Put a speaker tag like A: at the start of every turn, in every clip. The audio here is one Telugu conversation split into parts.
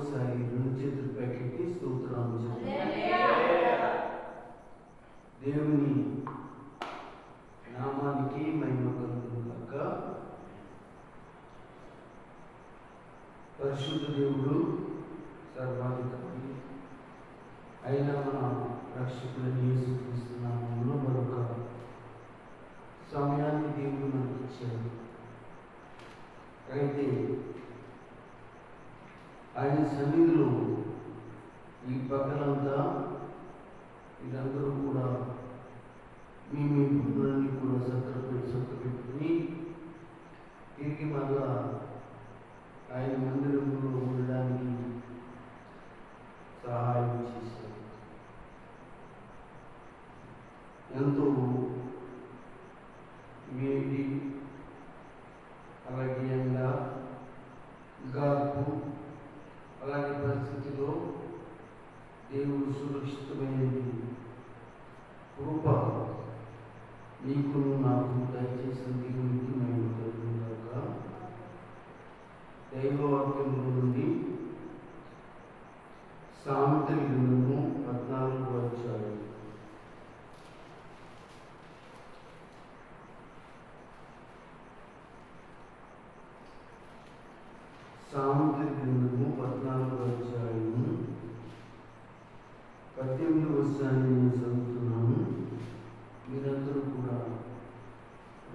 A: ఒకసారి రెండు చేతులు పైకెత్తి స్తోత్రం దేవుని నామానికి మహిమ కలుగును గాక. పరిశుద్ధ దేవుడు సర్వాధికారి అయిన మన రక్షకులని యేసుక్రీస్తు నామములో మరొక సమయాన్ని దేవుడు మనకి ఇచ్చాడు. అయితే ఆయన సన్నిధిలో ఈ పక్కలంతా వీళ్ళందరూ కూడా మీ బుద్ధులన్నీ కూడా చక్కబెట్టుకుని తిరిగి మళ్ళా ఆయన మందిరంలో ఉండడానికి సహాయం చేశారు. ఎంతో వేడి, అలాగే ఎండ, గార్పు, అలాంటి పరిస్థితిలో దేవుడు సురక్షితమైన కృప నీకు నాకు దయచేసిన దేవునికి మేము కలుగుగాక. దైవవాక్యంలో నుండి సామెతల గ్రంథము 14వ అధ్యాయం. సామెతల గ్రంథము 14వ అధ్యాయము 18వ వచనాన్ని నేను చదువుతున్నాను. మీరందరూ కూడా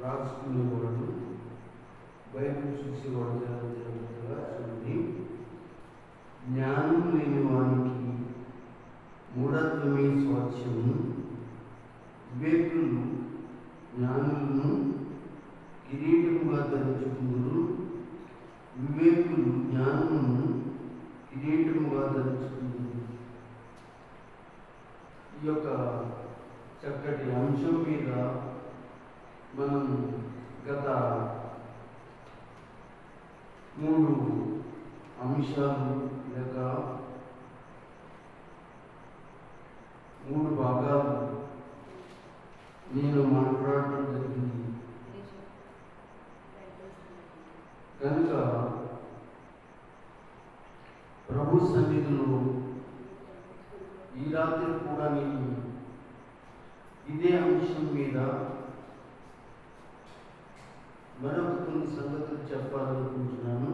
A: రాసుకునేవాడు, బైబిల్ చూసేవాడు జాగ్రత్తగా చూడండి. జ్ఞానం లేని వానికి మూఢత్వమే స్వాస్థ్యము, వివేకులు జ్ఞానులను కిరీటముగా ధరించుకుందురు. వివేకులు జ్ఞానమును కిరీటముగా ధరించుకుందురు. ఈ యొక్క చక్కటి అంశం మీద మనం గత 3 అంశాలు లేక 3 భాగాలు నేను మాట్లాడటం జరిగింది. కనుక ప్రభు సన్నిధిలో ఈ రాత్రి కూడా నేను ఇదే అంశం మీద మరొక కొన్ని సంగతులు చెప్పాలనుకుంటున్నాను.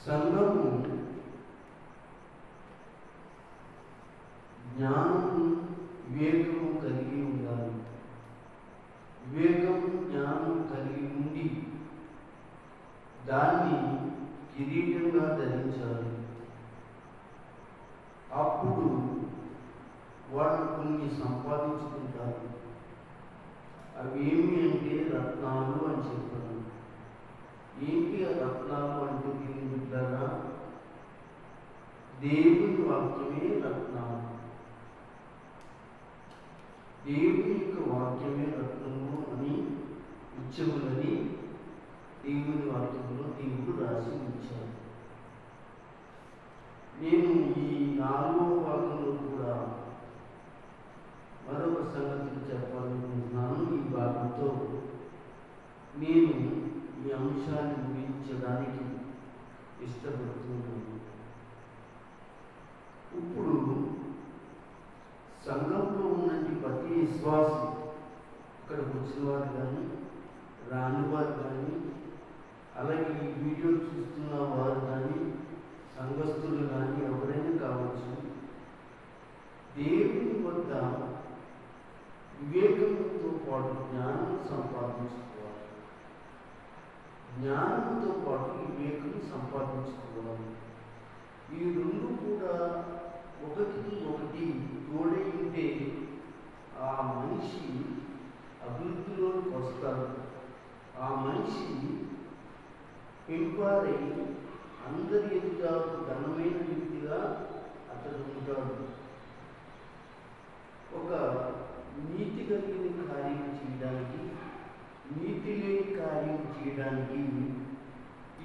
A: సంఘము జ్ఞానము వివేకము కలిగి ఉండాలి. వివేకము జ్ఞానం కలిగి ఉండి దాన్ని కిరీటంగా ధరించాలి. అప్పుడు వాళ్ళు కొన్ని సంపాదించుకుంటారు. అవి ఏమి అంటే రత్నాలు అని చెప్పారు. ఏంటి ఆ రత్నాలు అంటే దీని బిడ్డారా? దేవుని వాక్యమే రత్నాలు. దేవుని యొక్క వాక్యమే రత్నము అని ఉచ్చములని దేవుని వాక్యంలో దేవుడు రాసి ఉంచారు. నేను ఈ 4వ భాగంలో కూడా మరొక సంగతి చెప్పాలనుకుంటున్నాను. ఈ భాగంతో నేను ఈ అంశాన్ని ముగించడానికి ఇష్టపడుతున్నాను. ఇప్పుడు సంఘంలో ఉన్నటువంటి ప్రతి విశ్వాసి, ఇక్కడికి వచ్చిన వారు కానీ రాని వారు కానీ, అలాగే ఈ వీడియో చూస్తున్న వారు కానీ, సంఘస్థులు కానీ ఎవరైనా కావచ్చు, దేవుని వద్ద వివేకంతో పాటు జ్ఞానం సంపాదించుకోవాలి. జ్ఞానంతో పాటు వివేకం సంపాదించుకోవాలి. ఈ రెండు కూడా ఒకటికి ఒకటి తోడై ఉంటే ఆ మనిషి అభివృద్ధిలోకి వస్తాడు. ఆ మనిషి పెంపారై అందరి ఎదుట ఘనమైన వ్యక్తిగా అతడు ఉంటాడు. ఒక నీతి కలిగిన కార్యం చేయడానికి, నీతి లేని కార్యం చేయడానికి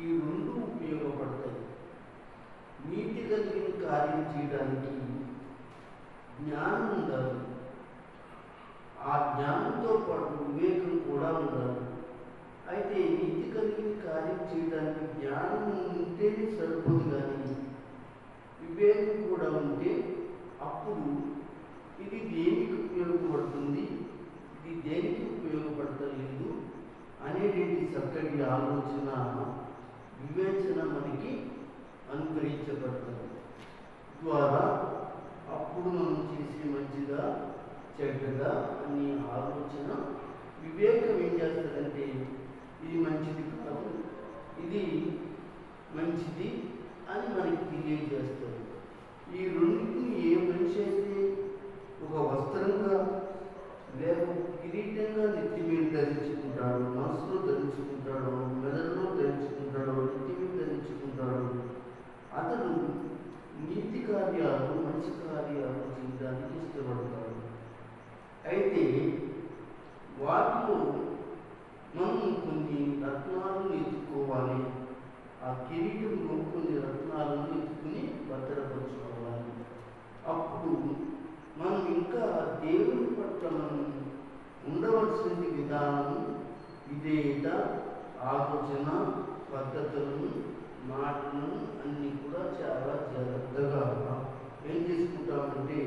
A: ఈ రెండు ఉపయోగపడతాయి. నీతి కలిగిన కార్యం చేయడానికి జ్ఞానం ఉండాలి. ఆ జ్ఞానంతో పాటు వివేకం కూడా ఉండాలి. అయితే నీతి కలిగిన కార్యం చేయడానికి జ్ఞానం ఉంటేనే సరిపోదు, కానీ వివేకం కూడా ఉంటే అప్పుడు ఇది దేనికి ఉపయోగపడుతుంది, ఇది దేనికి ఉపయోగపడతలేదు అనేటువంటి చక్కటి ఆలోచన, వివేచన మనకి అనుగ్రహించబడతారు ద్వారా అప్పుడు మనం చేసే మంచిగా చెడ్డగా అనే ఆలోచన, వివేకం ఏం చేస్తుందంటే ఇది మంచిది కాదు, ఇది మంచిది అని మనకి తెలియజేస్తారు. ఈ రెండింటిని ఏ మనిషి అయితే ఒక వస్త్రంగా లేక కిరీటంగా నెత్తి మీద ధరించుకుంటాడు, మనసులో ధరించుకుంటాడు, మెదడులో ధరించుకుంటాడు, నెత్తి మీద ధరించుకుంటాడు, అతడు నీతి కార్యాలు మంచి కార్యాలు చేయడానికి ఇష్టపడతాడు. అయితే వాటిలో మనం కొన్ని రత్నాలను ఎత్తుకోవాలి, ఆ కిరీటంలో కొన్ని రత్నాలను ఎత్తుకుని భద్రపరచుకోవాలి. అప్పుడు మనం ఇంకా దేవుని పట్ల మనం ఉండవలసిన విధానం, విధేయత, ఆలోచన, పద్ధతులను, మాటలను అన్నీ కూడా చాలా జాగ్రత్తగా ఏం చేసుకుంటామంటే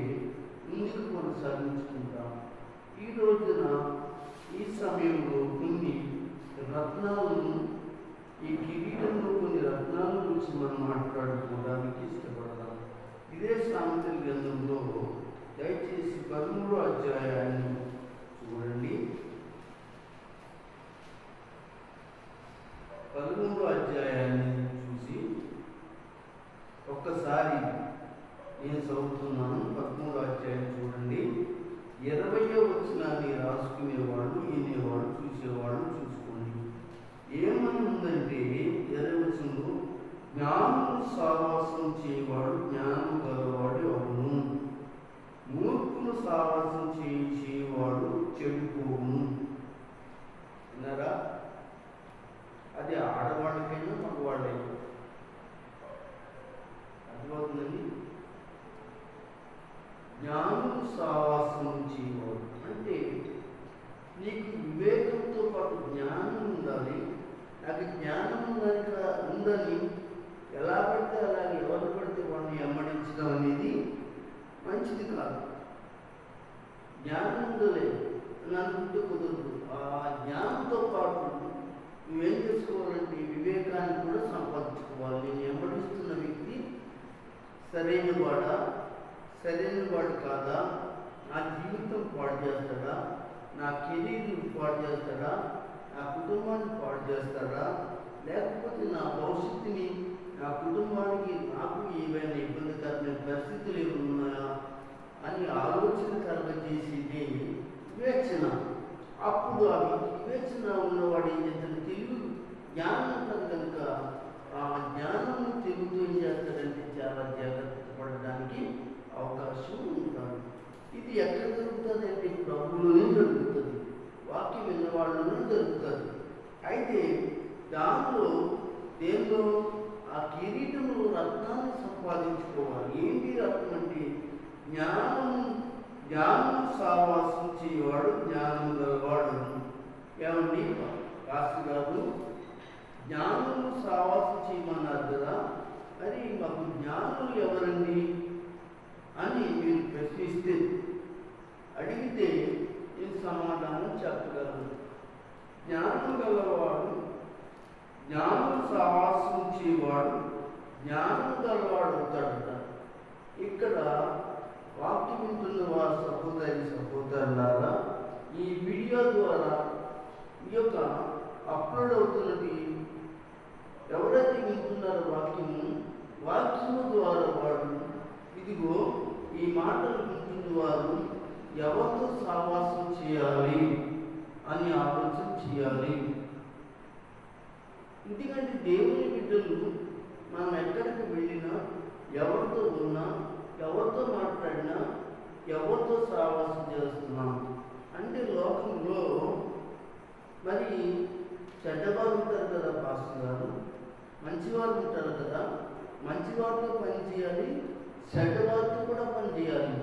A: ముందుకు కొనసాగించుకుంటాం. ఈ రోజున ఈ సమయంలో కొన్ని రత్నాలను, ఈ కిరీటంలో కొన్ని రత్నాల గురించి మనం మాట్లాడుకోవడానికి ఇష్టపడతాం. ఇదే సామెతల గ్రంథంలో దయచేసి 13వ అధ్యాయాన్ని చూడండి. 13వ అధ్యాయాన్ని చూసి ఒక్కసారి నేను చదువుతున్నాను. 13వ అధ్యాయం చూడండి. 20వ వచనాన్ని రాసుకునేవాళ్ళు, వినేవాళ్ళు, చూసేవాళ్ళు చూసుకోండి. ఏమని ఉందంటే 20వ వచనంలో, జ్ఞానం సావాసం చేయవాడు జ్ఞానం గలవాడు అవును, మూర్ఖులు సావాసం చేయవాడు చెడిపోవును. విన్నారా? అది ఆడవాళ్ళకైనా మగవాళ్ళైనా అర్థమవుతుందండి. జ్ఞానం సావాసం చేయవాడు అంటే నీకు వివేకంతో పాటు జ్ఞానం ఉండాలి. నాకు జ్ఞానం ఉందని ఎలా పడితే అలాగే ఎవరు పడితే వాడిని వెంబడించడం అనేది మంచిది కాదు. జ్ఞానం ఉందలే అని అనుకుంటే కుదరదు. ఆ జ్ఞానంతో పాటు నువ్వేం చేసుకోవాలంటే వివేకాన్ని కూడా సంపాదించుకోవాలి. నేను వెంబడిస్తున్న వ్యక్తి సరైన వాడు కాదా, నా జీవితం పాడు చేస్తాడా, నా కెరీర్ పాడు చేస్తాడా, నా కుటుంబాన్ని పాడు చేస్తాడా, లేకపోతే నా భవిష్యత్తుని, నా కుటుంబానికి నాకు ఏవైనా ఇబ్బందికరమైన పరిస్థితులు ఏమన్నాయా అని ఆలోచన కలగజేసేదే వివేచన. అప్పుడు ఆ వివేచన ఉన్నవాడు ఏం చేస్తాడు, తెలుగు జ్ఞానం ఉంటుంది కనుక ఆ జ్ఞానం తెలుగుతో ఏం చేస్తాడంటే చాలా జాగ్రత్త పడడానికి అవకాశం ఉంటాడు. ఇది ఎక్కడ జరుగుతుంది అంటే ప్రభువులోనే జరుగుతుంది, వాక్యం విన్న వాళ్ళలోనే జరుగుతుంది. అయితే దానిలో దేనిలో ఆ కిరీటంలో రత్నాన్ని సంపాదించుకోవాలి. ఏంటి రత్నం అంటే జ్ఞానం సావాసం చేయవాడు జ్ఞానం గలవాడు. ఏమండి రాసి కాదు, జ్ఞానము సావాసం చేయమన్నారు కదా, మరి మాకు జ్ఞానులు ఎవరండి అని మీరు ప్రశ్నిస్తే, అడిగితే నేను సమాధానం చెప్పగలను. జ్ఞానం గలవాడు, జ్ఞానం సావాసం చేయవాడు జ్ఞానం గలవాడు అవుతాడట. ఇక్కడ వాక్యం వింటున్న వారు సహోదరులారా, ఈ వీడియో ద్వారా ఈ యొక్క అప్లోడ్ అవుతున్నది ఎవరైతే వింటున్నారో వాక్యము ద్వారా వాడు ఇదిగో ఈ మాటలు వింటున్న వారు ఎవరితో సావాసం చేయాలి అని ఆలోచన చేయాలి. ఎందుకంటే దేవుని బిడ్డలు మనం ఎక్కడికి వెళ్ళినా, ఎవరితో ఉన్నా, ఎవరితో మాట్లాడినా, ఎవరితో సావాసం చేస్తున్నాం అంటే లోకంలో మరి చెడ్డవారు ఉంటారు కదా పాస్టర్ గారు, మంచివారు ఉంటారు కదా, మంచివారితో పని చేయాలి, చెడ్డవారితో కూడా పని చేయాలి.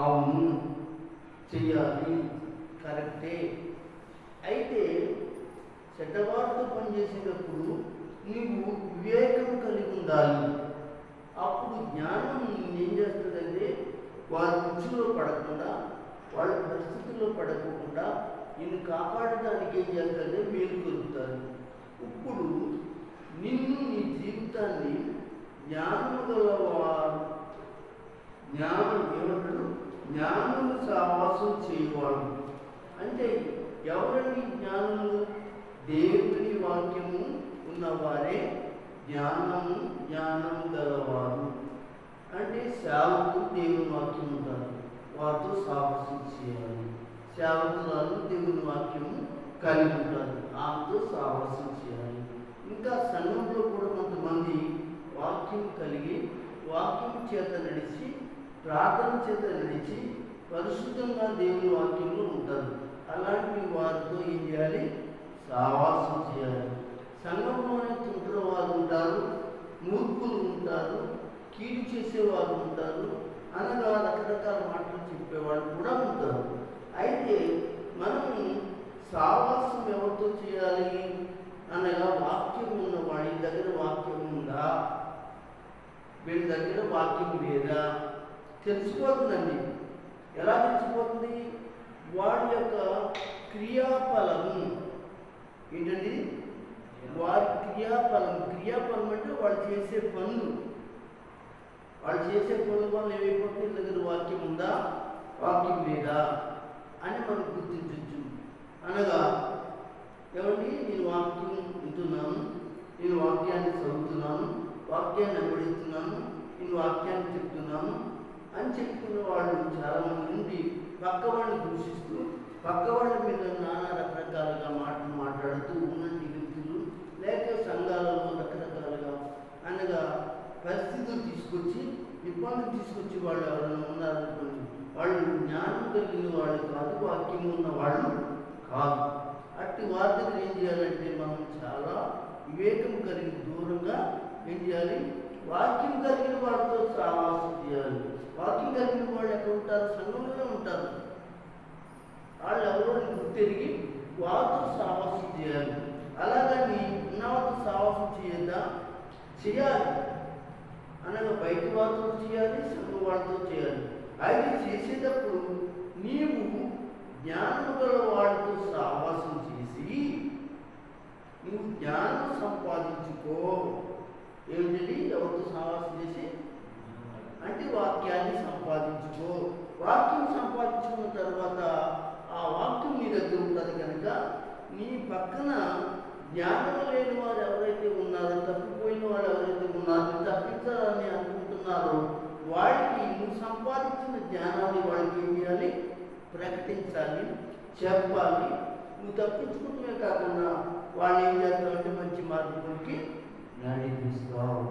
A: అవును, చెయ్యాలి, కరెక్టే. అయితే చెడ్డవారితో పనిచేసేటప్పుడు నీవు వివేకం కలిగి ఉండాలి. అప్పుడు జ్ఞానం ఏం చేస్తుందంటే వారి ఉచ్చులో పడకుండా, వాళ్ళ పరిస్థితుల్లో పడకుండా నిన్ను కాపాడడానికి ఏం చేస్తారంటే మేలు కలుగుతారు. ఇప్పుడు నిన్ను నీ జీవితాన్ని జ్ఞానము గలవారు, జ్ఞానం ఏమంటాడు, జ్ఞానము సావాసం చేయవాడు అంటే ఎవరండి జ్ఞానము? దేవుని వాక్యము ఉన్నవారే జ్ఞానం గలవారు. అంటే సేవకులు దేవుని వాక్యం ఉంటారు, వారితో సాహసం చేయాలి. సేవకురాలు దేవుని వాక్యము కలిగి ఉంటారు, ఆమెతో సాహసం చేయాలి. ఇంకా సంఘంలో కూడా కొంతమంది వాక్యం కలిగి వాక్యం చేత నడిచి, ప్రార్థన చేత నడిచి పరిశుద్ధంగా దేవుని వాక్యంలో ఉంటారు. అలాంటి వారితో ఏం చేయాలి? సావాసం చేయాలి. సంఘంలోనే తుంటర వారు ఉంటారు, మూర్ఖులు ఉంటారు, కీడు చేసేవారు ఉంటారు, అనగా రకరకాల మాటలు చెప్పేవాళ్ళు కూడా ఉంటారు. అయితే మనము సావాసం ఎవరితో చేయాలి అనగా వాక్యం ఉన్నవాడి దగ్గర వాక్యం ఉందా, వీళ్ళ దగ్గర వాక్యం లేదా తెలిసిపోతుందండి. ఎలా తెలిసిపోతుంది? వాడి యొక్క క్రియాఫలము ఏంటండి? వారి క్రియాఫలం అంటే వాళ్ళు చేసే పనులు వల్ల ఏమైపోతుంది? దగ్గర వాక్యం ఉందా, వాక్యం లేదా అని మనం గుర్తించవచ్చు. అనగా ఏమండి, నేను వాక్యం వింటున్నాను, నేను వాక్యాన్ని చదువుతున్నాను, వాక్యాన్ని వెంబడిస్తున్నాను, నేను వాక్యాన్ని చెప్తున్నాను అని చెప్పుకున్న వాళ్ళు చాలామంది నుండి పక్క వాళ్ళని దూషిస్తూ, పక్క వాళ్ళ మీద నానా రకరకాలుగా మాటలు మాట్లాడుతూ ఉన్నంటి వ్యక్తులు, లేక సంఘాలలో రకరకాలుగా అనగా పరిస్థితులు తీసుకొచ్చి, ఇబ్బందులు తీసుకొచ్చి వాళ్ళు ఎవరైనా ఉన్నారనుకోండి, వాళ్ళు జ్ఞానం కలిగిన వాళ్ళు కాదు, వాక్యం ఉన్న వాళ్ళు కాదు. అట్టి వారి దగ్గర ఏం చేయాలంటే మనం చాలా వివేకం కలిగి దూరంగా ఏం చేయాలి? వాక్యం కలిగిన వాళ్ళతో సావాసం చేయాలి. వాక్యం కలిగిన వాళ్ళు ఎక్కడ ఉంటారు? సంఘంలోనే ఉంటారు. వాళ్ళు ఎవరో గుర్తెరిగి వారితో సావాసం చేయాలి. అలాగని ఉన్నవారితో సావాసం చేయద్దా? చేయాలి. అనగా బయట వారితో చేయాలి, సంఘం వాళ్ళతో చేయాలి. అయితే చేసేటప్పుడు నీవు జ్ఞానం గల వాడితో సావాసం చేసి నువ్వు జ్ఞానం సంపాదించుకో. ఏమిటండి? ఎవరితో సావాసం చేసి అంటే వాక్యాన్ని సంపాదించుకో. వాక్యం సంపాదించుకున్న తర్వాత ఆ వాక్యం నీ దగ్గర ఉంటుంది కనుక నీ పక్కన జ్ఞానం లేని వారు ఎవరైతే ఉన్నారో, తప్పిపోయిన వారు ఎవరైతే ఉన్నారో, తప్పించాలని అనుకుంటున్నారో వాడికి నువ్వు సంపాదించిన జ్ఞానాన్ని వాళ్ళకి ఏం చేయాలి? ప్రకటించాలి, చెప్పాలి. నువ్వు తప్పించుకుంటూనే కాకుండా వాళ్ళు ఏం చేస్తావంటే మంచి మార్గంలోకి నడిపిస్తావు.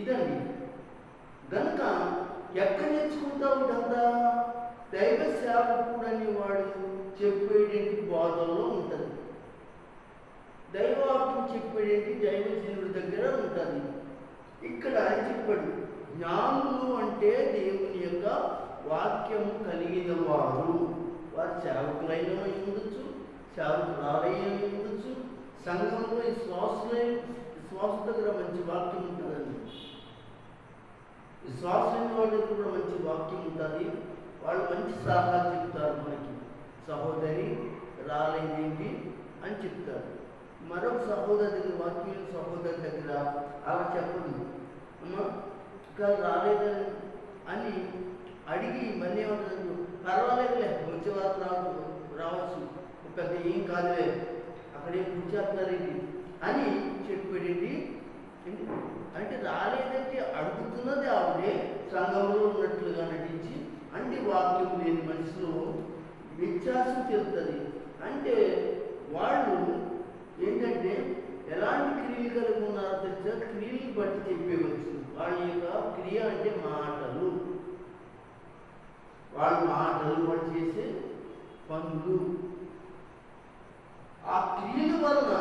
A: ఇదండి. కనుక ఎక్కడ నేర్చుకుంటావు ఇదంతా? దైవ సేవకుడని వాడు చెప్పేటువంటి బోధనలో ఉంటుంది. దైవవాక్యం చెప్పేటువంటి దైవజనుడి దగ్గర ఉంటుంది. ఇక్కడ ఆయన చెప్పాడు, జ్ఞానులు అంటే దేవుని యొక్క వాక్యము కలిగిన వారు. వారు సేవకులైన ఉండొచ్చు, సేవకురాలైన ఉండొచ్చు, సంఘంలో విశ్వాస దగ్గర మంచి వాక్యం ఉంటుందండి. విశ్వాసమైన వాళ్ళ దగ్గర కూడా మంచి వాక్యం ఉంటుంది. వాళ్ళు మంచి సలహాలు చెప్తారు మనకి. సహోదరి రాలేదేంటి అని చెప్తారు. మరొక సహోదరి దగ్గర, వాక్యం సహోదరి దగ్గర అలా చెప్పదు. అమ్మ ఇంకా రాలేదని అని అడిగి మళ్ళీ ఏమంటారు? పర్వాలేదులే, వచ్చే వారు రావచ్చు, పెద్ద ఏం కాదులే, అక్కడేం కూర్చేస్తున్నారేంటి అని చెప్పేది. అంటే రాలేదంటే అడుగుతున్నది ఆవిడే సంఘంలో ఉన్నట్లుగా నటించి, అంటే వాక్యం లేని మనిషిలో వ్యత్యాసం చెప్తుంది. అంటే వాళ్ళు ఏంటంటే ఎలాంటి క్రియలు కలిగి ఉన్నారో తెలిసా? క్రియలు బట్టి చెప్పేవచ్చు. వాళ్ళ యొక్క క్రియ అంటే మాటలు, వాళ్ళు చేసే పనులు. ఆ క్రియల వలన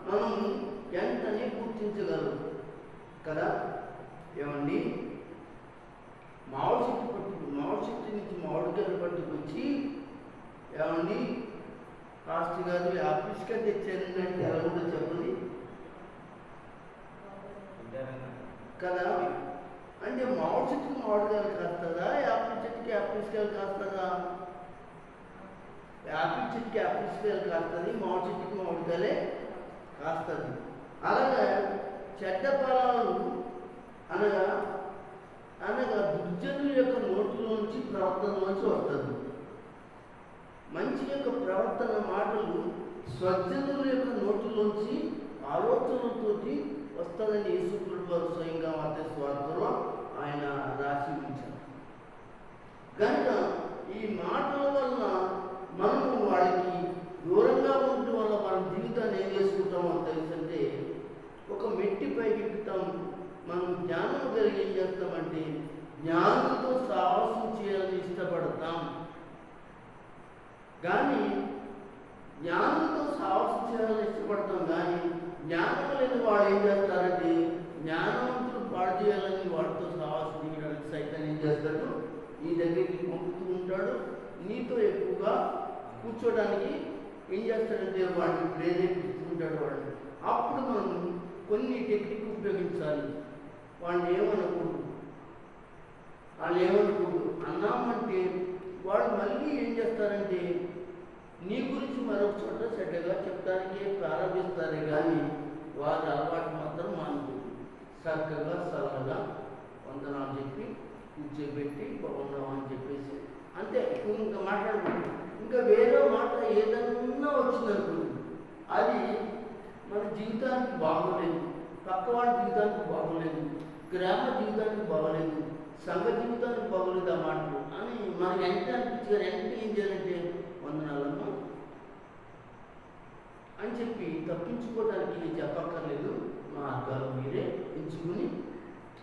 A: మనం ఎంతనే గుర్తించగలం కదా. ఏమండి, మామిడి చెట్టు నుంచి మామిడికాయలు పట్టుకొచ్చి ఏమండి పాస్టర్ గారు ఆఫీస్గా తెచ్చారండి అంటే ఎలా ఉందో చెప్పండి కదా. అంటే మామిడి చెట్టుకి మామిడికాయలు కాస్తుందా, యాపిల్ చెట్టుకి యాపిల్స్కాయలు కాస్తుందా? యాపిల్ చెట్టుకి యాపిల్స్కాయలు కాస్తుంది, మామిడి చెట్టుకి మామిడికాయలే కాస్తుంది. అలాగా చెడ్డ ఫలాలు అనగా అనగా దుర్జనుల యొక్క నోటిలోంచి ప్రవర్తనలోంచి వస్తుంది. మంచి యొక్క ప్రవర్తన మాటలు స్వజనుల యొక్క నోటిలోంచి ఆలోచనలతోటి వస్తుందని యేసుక్రీస్తు వారు స్వయంగా మత్తయి సువార్తలో ఆయన రాసి ఉంచారు. కనుక ఈ మాటల వలన మనము వాళ్ళకి దూరంగా ఉండటం వల్ల మన జీవితాన్ని ఏం చేసుకుంటామో తెలుసంటే, ఒక మెట్టి పైకి ఎక్కుతాం. మనం జ్ఞానం కలిగి ఏం చేస్తామంటే జ్ఞానంతో సాహసం చేయాలని ఇష్టపడతాం. కానీ జ్ఞానంతో సాహసం చేయాలని ఇష్టపడతాం, కానీ జ్ఞానం లేని వాడు ఏం చేస్తారంటే జ్ఞానవంతులు పాడు చేయాలని వాడితో సాహసం చేయడానికి సైతం ఏం చేస్తాడు, నీ దగ్గరికి మొక్కుతూ ఉంటాడు. నీతో ఎక్కువగా కూర్చోడానికి ఏం చేస్తాడంటే వాడిని ప్రేరేపిస్తూ ఉంటాడు వాడిని. అప్పుడు మనం కొన్ని టెక్నిక్ ఉపయోగించాలి. వాడిని ఏమనకూడదు, వాళ్ళు ఏమనకూడదు అన్నామంటే వాళ్ళు మళ్ళీ ఏం చేస్తారంటే నీ గురించి మరొక చోట చెడ్డగా చెప్తానికి ప్రారంభిస్తారే, కానీ వారి అలవాటు మాత్రం మానుకోదు. చక్కగా సరళగా వందనాలు చెప్పి కూర్చోబెట్టి బాగున్నావు అని చెప్పేసి అంతే, ఇంకా మాట్లాడకూడదు. ఇంకా వేరే మాట ఏదన్నా వచ్చిందనుకోండి, అది మన జీవితానికి బాగోలేదు, పక్క వాళ్ళ జీవితానికి బాగోలేదు, గ్రామ జీవితానికి బాగోలేదు, సంఘ జీవితానికి బాగోలేదు ఆ మాటలు అని మనకి ఎంత అనిపించారు. ఎంత ఏం చేయాలంటే వందనాలమ్మా అని చెప్పి తప్పించుకోవడానికి నేను చెప్పక్కర్లేదు, మార్గాలు మీరే ఎంచుకుని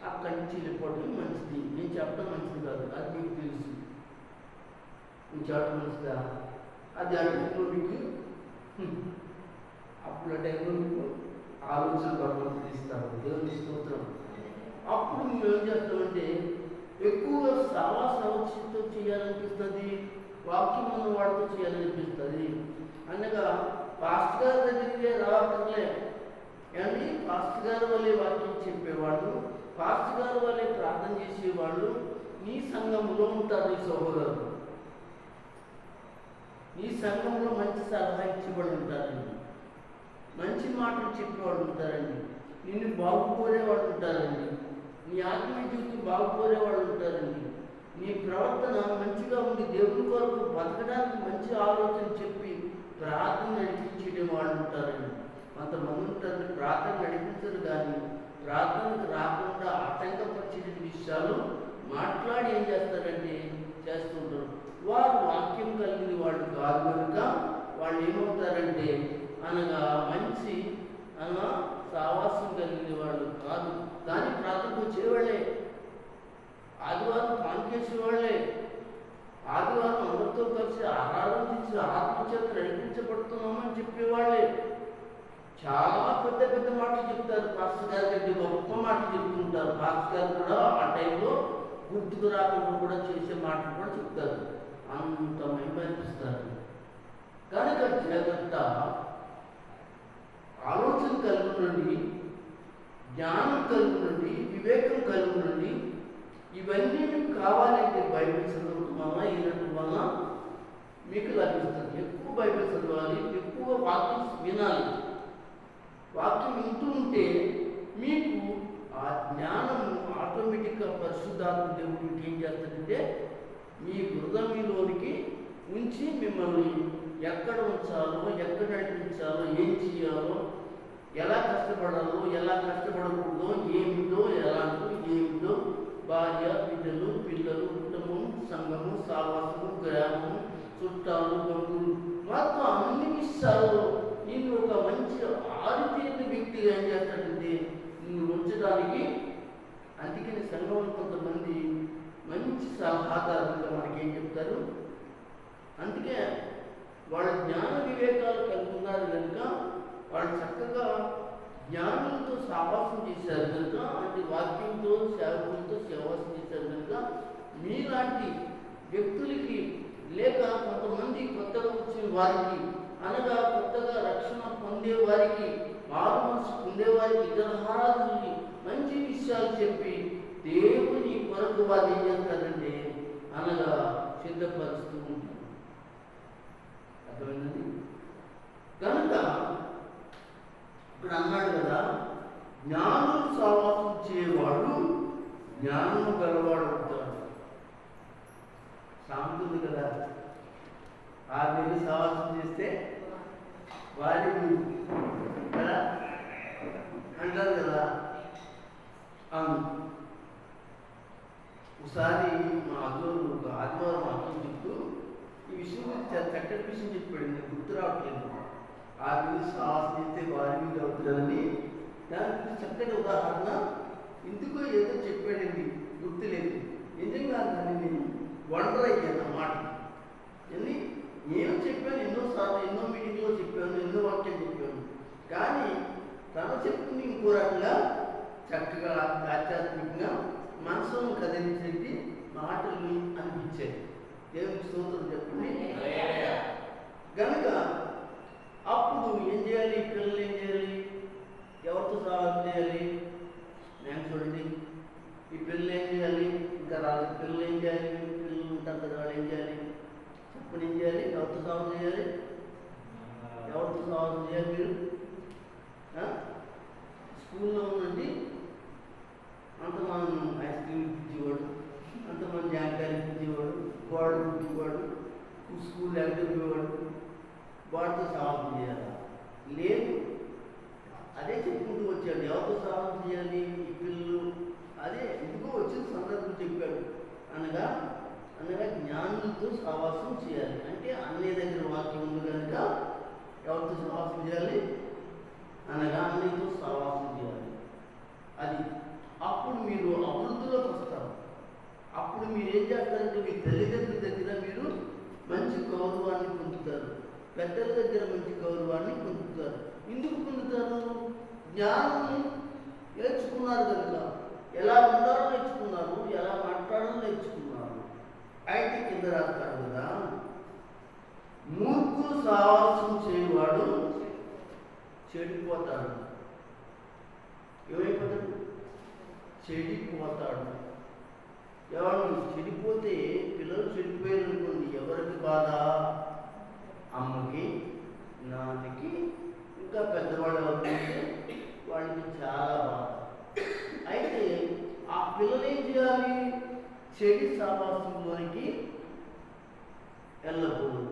A: అక్కడి నుంచి వెళ్ళిపోవడం మంచిది. నేను చెప్పడం మంచిది కాదు, అది మీకు తెలుసు. నేను చెప్పడం మంచిదా, అది అడుగులో మీకు అప్పుడు ఆ టైంలో మీకు ఆలోచన పడడం తీస్తాను. దేవుని స్తోత్రం. అప్పుడు మేము ఏం చేస్తామంటే ఎక్కువగా సావాసంతో చేయాలనిపిస్తుంది, వాక్యం ఉన్న వాడితో చేయాలనిపిస్తుంది. అనగా పాస్టర్ గారి దగ్గరికి రావట్లే కానీ పాస్టర్ గారి వల్లే వాక్యం చెప్పేవాళ్ళు, పాస్టర్ గారి వల్లే ప్రార్థన చేసేవాళ్ళు నీ సంఘంలో ఉంటారు. నీ సహోదరులు నీ సంఘంలో మంచి సలహా ఇచ్చేవాళ్ళు ఉంటారండి, మంచి మాటలు చెప్పేవాళ్ళు ఉంటారండి, నిన్ను బాగుకోరేవాళ్ళు ఉంటారండి, నీ ఆత్మీయ జీవితం బాగుకోరేవాళ్ళు ఉంటారండి, నీ ప్రవర్తన మంచిగా ఉండి దేవుని కొరకు బతకడానికి మంచి ఆలోచన చెప్పి ప్రార్థన నడిపించే వాళ్ళు ఉంటారండి. కొంతమంది ఉంటారు ప్రార్థన నడిపించరు, కానీ ప్రార్థనకు రాకుండా ఆటంకపరిచే విషయాలు మాట్లాడి ఏం చేస్తారంటే చేస్తుంటారు. వారు వాక్యం కలిగిన వాళ్ళు కాదు కనుక వాళ్ళు ఏమవుతారంటే అనగా మంచి అనగా సావాసం కలిగిన వాళ్ళు కాదు, కానీ ప్రార్థనకు వచ్చేవాళ్ళే, ఆదివారం పాన్కేసేవాళ్ళే, ఆదివారం అందరితో కలిసి ఆరాధన చేసి ఆత్మచేత నడిపించబడుతున్నామని చెప్పేవాళ్ళే. చాలా పెద్ద పెద్ద మాటలు చెప్తారు, పాస్టర్ గారి కంటే గొప్ప మాటలు చెప్తుంటారు. పాస్టర్ గారు కూడా ఆ టైంలో గుర్తుకు రాకుండా కూడా చేసే మాటలు కూడా చెప్తారు, అంత మహిమనిపిస్తారు. కనుక జాగ్రత్త, ఆలోచన కలిగి ఉండండి, జ్ఞానం కలిగి ఉండండి, వివేకం కలిగి ఉండండి. ఇవన్నీ మీకు కావాలంటే బైబిల్ చదవడం వల్ల ఈనాటి వల్ల మీకు లభిస్తుంది. ఎక్కువ బైబిల్ చదవాలి, ఎక్కువ వాక్యం వినాలి. వాక్యం వింటూ ఉంటే మీకు ఆ జ్ఞానం ఆటోమేటిక్గా పరిశుద్ధాత్మ దేవుడు ఏం చేస్తాడంటే మీ హృదయంలోనికి ఉంచి మిమ్మల్ని ఎక్కడ ఉంచాలో, ఎక్కడ నడిపించాలో, ఏం చేయాలో, ఎలా కష్టపడాలో, ఎలా కష్టపడకూడదో, ఏమిటో, ఎలాంటో, ఏమిటో, భార్య, బిడ్డలు, పిల్లలు, కుటుంబం, సంఘము, సావాసము, గ్రామము, చుట్టాలు, బంధువులు, మొత్తం అన్ని విషయాల్లో నేను ఒక మంచి ఆరితేరిన వ్యక్తిగా ఏం చేస్తాడంటే నిన్ను ఉంచడానికి. అందుకని సంఘంలో కొంతమంది మంచి సలహాదారులుగా మనకి ఏం చెప్తారు, అందుకే వాళ్ళ జ్ఞాన వివేకాలు కలిగి ఉన్నారు కనుక వాళ్ళు చక్కగా జ్ఞానులతో సావాసం చేశారు కనుక, అంటే వాక్యంతో సేవకులతో సేవాసం చేశారు కనుక మీలాంటి వ్యక్తులకి లేక కొంతమంది కొత్తగా వచ్చిన వారికి అనగా కొత్తగా రక్షణ పొందేవారికి, మారు మనసు పొందేవారికి, విగ్రహారాధనకి మంచి విషయాలు చెప్పి దేవుని కొరకు వాళ్ళు ఏం చేస్తారంటే అనగా సిద్ధపరుస్తూ ఉంటారు. అర్థమైందండి? కనుక ఇప్పుడు అన్నాడు కదా, జ్ఞానులు సావాసం చేయవాడు జ్ఞానము గలవాడు అవుతాడు. సాగుతుంది కదా, ఆ నెల సావాసం చేస్తే వారి కదా అంటారు కదా. అవును, ఒకసారి మా ఆదివారం అర్థం చెప్తూ ఈ విషయం చక్కటి విషయం చెప్పాడు, నేను గుర్తు రావట్లేదు. ఆ నెల సావాసం చేస్తే వారి మీద అవుతుందని దానికి చక్కటి ఉదాహరణ ఎందుకో ఏదో చెప్పాడండి, గుర్తులేదు. నిజంగా దాన్ని నేను వండర్ అయ్యాను అన్నమాట. నేను చెప్పాను ఎన్నోసార్లు, ఎన్నో మీటింగ్లో చెప్పాను, ఎన్నో వాక్యాలు చెప్పాను. కానీ తన చెప్పుని ఇంకో రకంగా చక్కగా ఆధ్యాత్మికంగా మనసును కదిలించేది మాటలు అనిపించాయి. దేవునికి స్తోత్రం చెప్పండి. కనుక అప్పుడు ఏం చేయాలి? పిల్లలు ఏం చేయాలి? ఎవరితో సహాయం చేయాలి? నేను చూడండి, ఈ పిల్లలు ఏం చేయాలి? ఇంకా రాదు పిల్లలు ఏం చేయాలి? పిల్లలు ఉంటారు కదా, వాళ్ళు ఏం చేయాలి? చెప్పండి, ఏం చేయాలి? ఎవరితో సహాయం చేయాలి? ఎవరితో సహాయం చేయాలి? మీరు స్కూల్లో ఉండండి, అంతమంది ఐస్ క్రీమ్ ఇప్పించేవాడు, అంతమంది జాంకాయలు ఇప్పించేవాడు, గోడ ఇప్పించేవాడు, స్కూల్ ఎగ్గేవాడు, వాడితో సహాయం చేయాలి. లేదు, అదే చెప్పుకుంటూ వచ్చాడు. ఎవరితో సహాయం చేయాలి? ఈ పిల్లలు అదే ఎందుకో వచ్చిన సందర్భం చెప్పాడు. అనగా జ్ఞానులతో సహవాసం చేయాలి. అంటే అన్నయ్య దగ్గర వాక్యం ఉంది కనుక ఎవరితో సహవాసం చేయాలి? అనగా అన్నయ్యతో సహవాసం చేయాలి. అది అప్పుడు మీరు అభివృద్ధిలోకి వస్తారు. అప్పుడు మీరు ఏం చేస్తారంటే మీ తల్లిదండ్రుల దగ్గర మీరు మంచి గౌరవాన్ని పొందుతారు, పెద్దల దగ్గర మంచి గౌరవాన్ని పొందుతారు. ఎందుకు పొందుతారు? జ్ఞానం నేర్చుకున్నారు కనుక, ఎలా ఉండాలో నేర్చుకున్నారు, ఎలా మాట్లాడాలో నేర్చుకున్నారు. అయితే కింద రాస్తారు కదా, మూర్ఖులు సహవాసం చేయవాడు చెడిపోతాడు. ఏమైపోతాడు? చెడిపోతాడు. ఎవరు చెడిపోతే, పిల్లలు చెడిపోయారు అనుకోండి, ఎవరికి బాధ? అమ్మకి, నాన్నకి, ఇంకా పెద్దవాళ్ళు ఎవరికంటే వాళ్ళకి చాలా బాధ. అయితే ఆ పిల్లలు ఏం చేయాలి? చెడు సహవాసంలోనికి వెళ్ళకూడదు.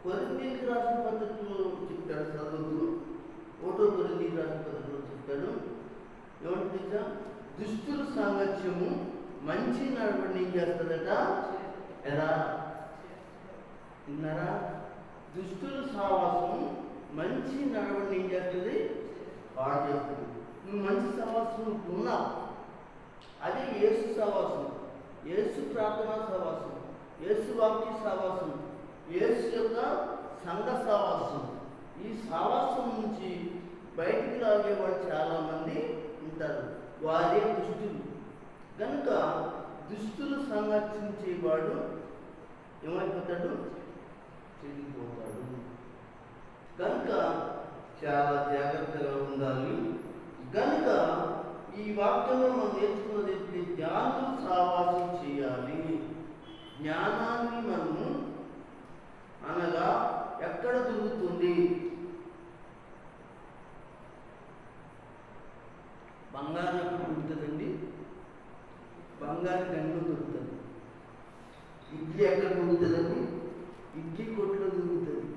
A: కొరింథీయులకు రాసిన పద్ధతిలో చెప్తాడు, చదువుతూ 1 కొరింథీయులకు రాసిన పద్ధతిలో చెప్తాడు. ఏమంటే తెలుసా? దుష్టుల సాంగత్యము మంచి నడవడిని ఏం చేస్తుందట? ఎలా విన్నారా? దుష్టుల సహవాసం మంచి నడవడిని ఏం చేస్తుంది? పాడు చేస్తుంది. నువ్వు మంచి సహవాసం ఉన్నావు, అదే యేసు సహవాసం, యేసు ప్రార్థనా సహవాసం, యేసు వాక్య సహవాసం, యేసు యొక్క సంఘ సహవాసం. ఈ సహవాసం నుంచి బయటికి లాగేవాడు చాలామంది ఉంటారు, వారే దుష్టులు. కనుక దుష్టులు సంఘర్షించేవాడు ఏమైపోతాడు? చెడిపోతాడు. కనుక చాలా జాగ్రత్తగా ఉండాలి. కనుక ఈ వాక్యంలో మనం నేర్చుకున్నది జ్ఞానం సహవాసం చేయాలి. జ్ఞానాన్ని మనము అనగా ఎక్కడ దొరుకుతుంది? బంగారం ఎక్కడ దొరుకుతుందండి? బంగారు గంగలో దొరుకుతుంది. ఇడ్లీ ఎక్కడ దొరుకుతుందండి? ఇడ్లీ కొట్లో దొరుకుతుంది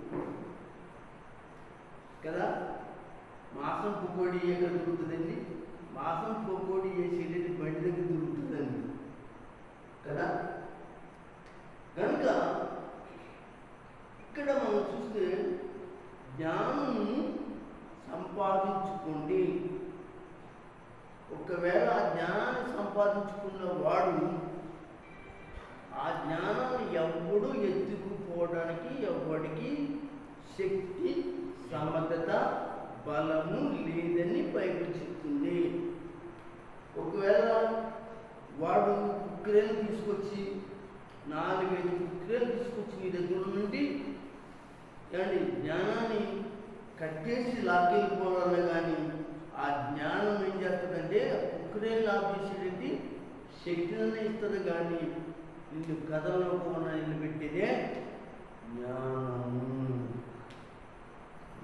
A: కదా. మాసం పకోడీ ఎక్కడ దొరుకుతుందండి? మాసం పకోడీ వేసేది బండి దగ్గర దొరుకుతుందండి కదా. కనుక ఇక్కడ మనం చూస్తే జ్ఞానం సంపాదించుకోండి. ఒకవేళ ఆ జ్ఞానాన్ని సంపాదించుకున్న వాడు ఆ జ్ఞానాన్ని ఎవ్వడు ఎత్తుకుపోవడానికి ఎవడికి శక్తి, సమర్థత, బలము లేదని బైబిల్ చెప్తుంది. ఒకవేళ వాడు కుక్కరేలు తీసుకొచ్చి 4-5 కుక్కరేలు తీసుకొచ్చి మీ దగ్గర నుండి ఏమండి జ్ఞానాన్ని కట్టేసి లాక్కెళ్ళిపోవాలన్నా కానీ ఆ జ్ఞానం ఏం చేస్తుందంటే ఒక్కడే లాక్ చేసేది శక్తిని ఇస్తుంది, కానీ నిన్ను కథలోకుండా నిలబెట్టేదే జ్ఞానము.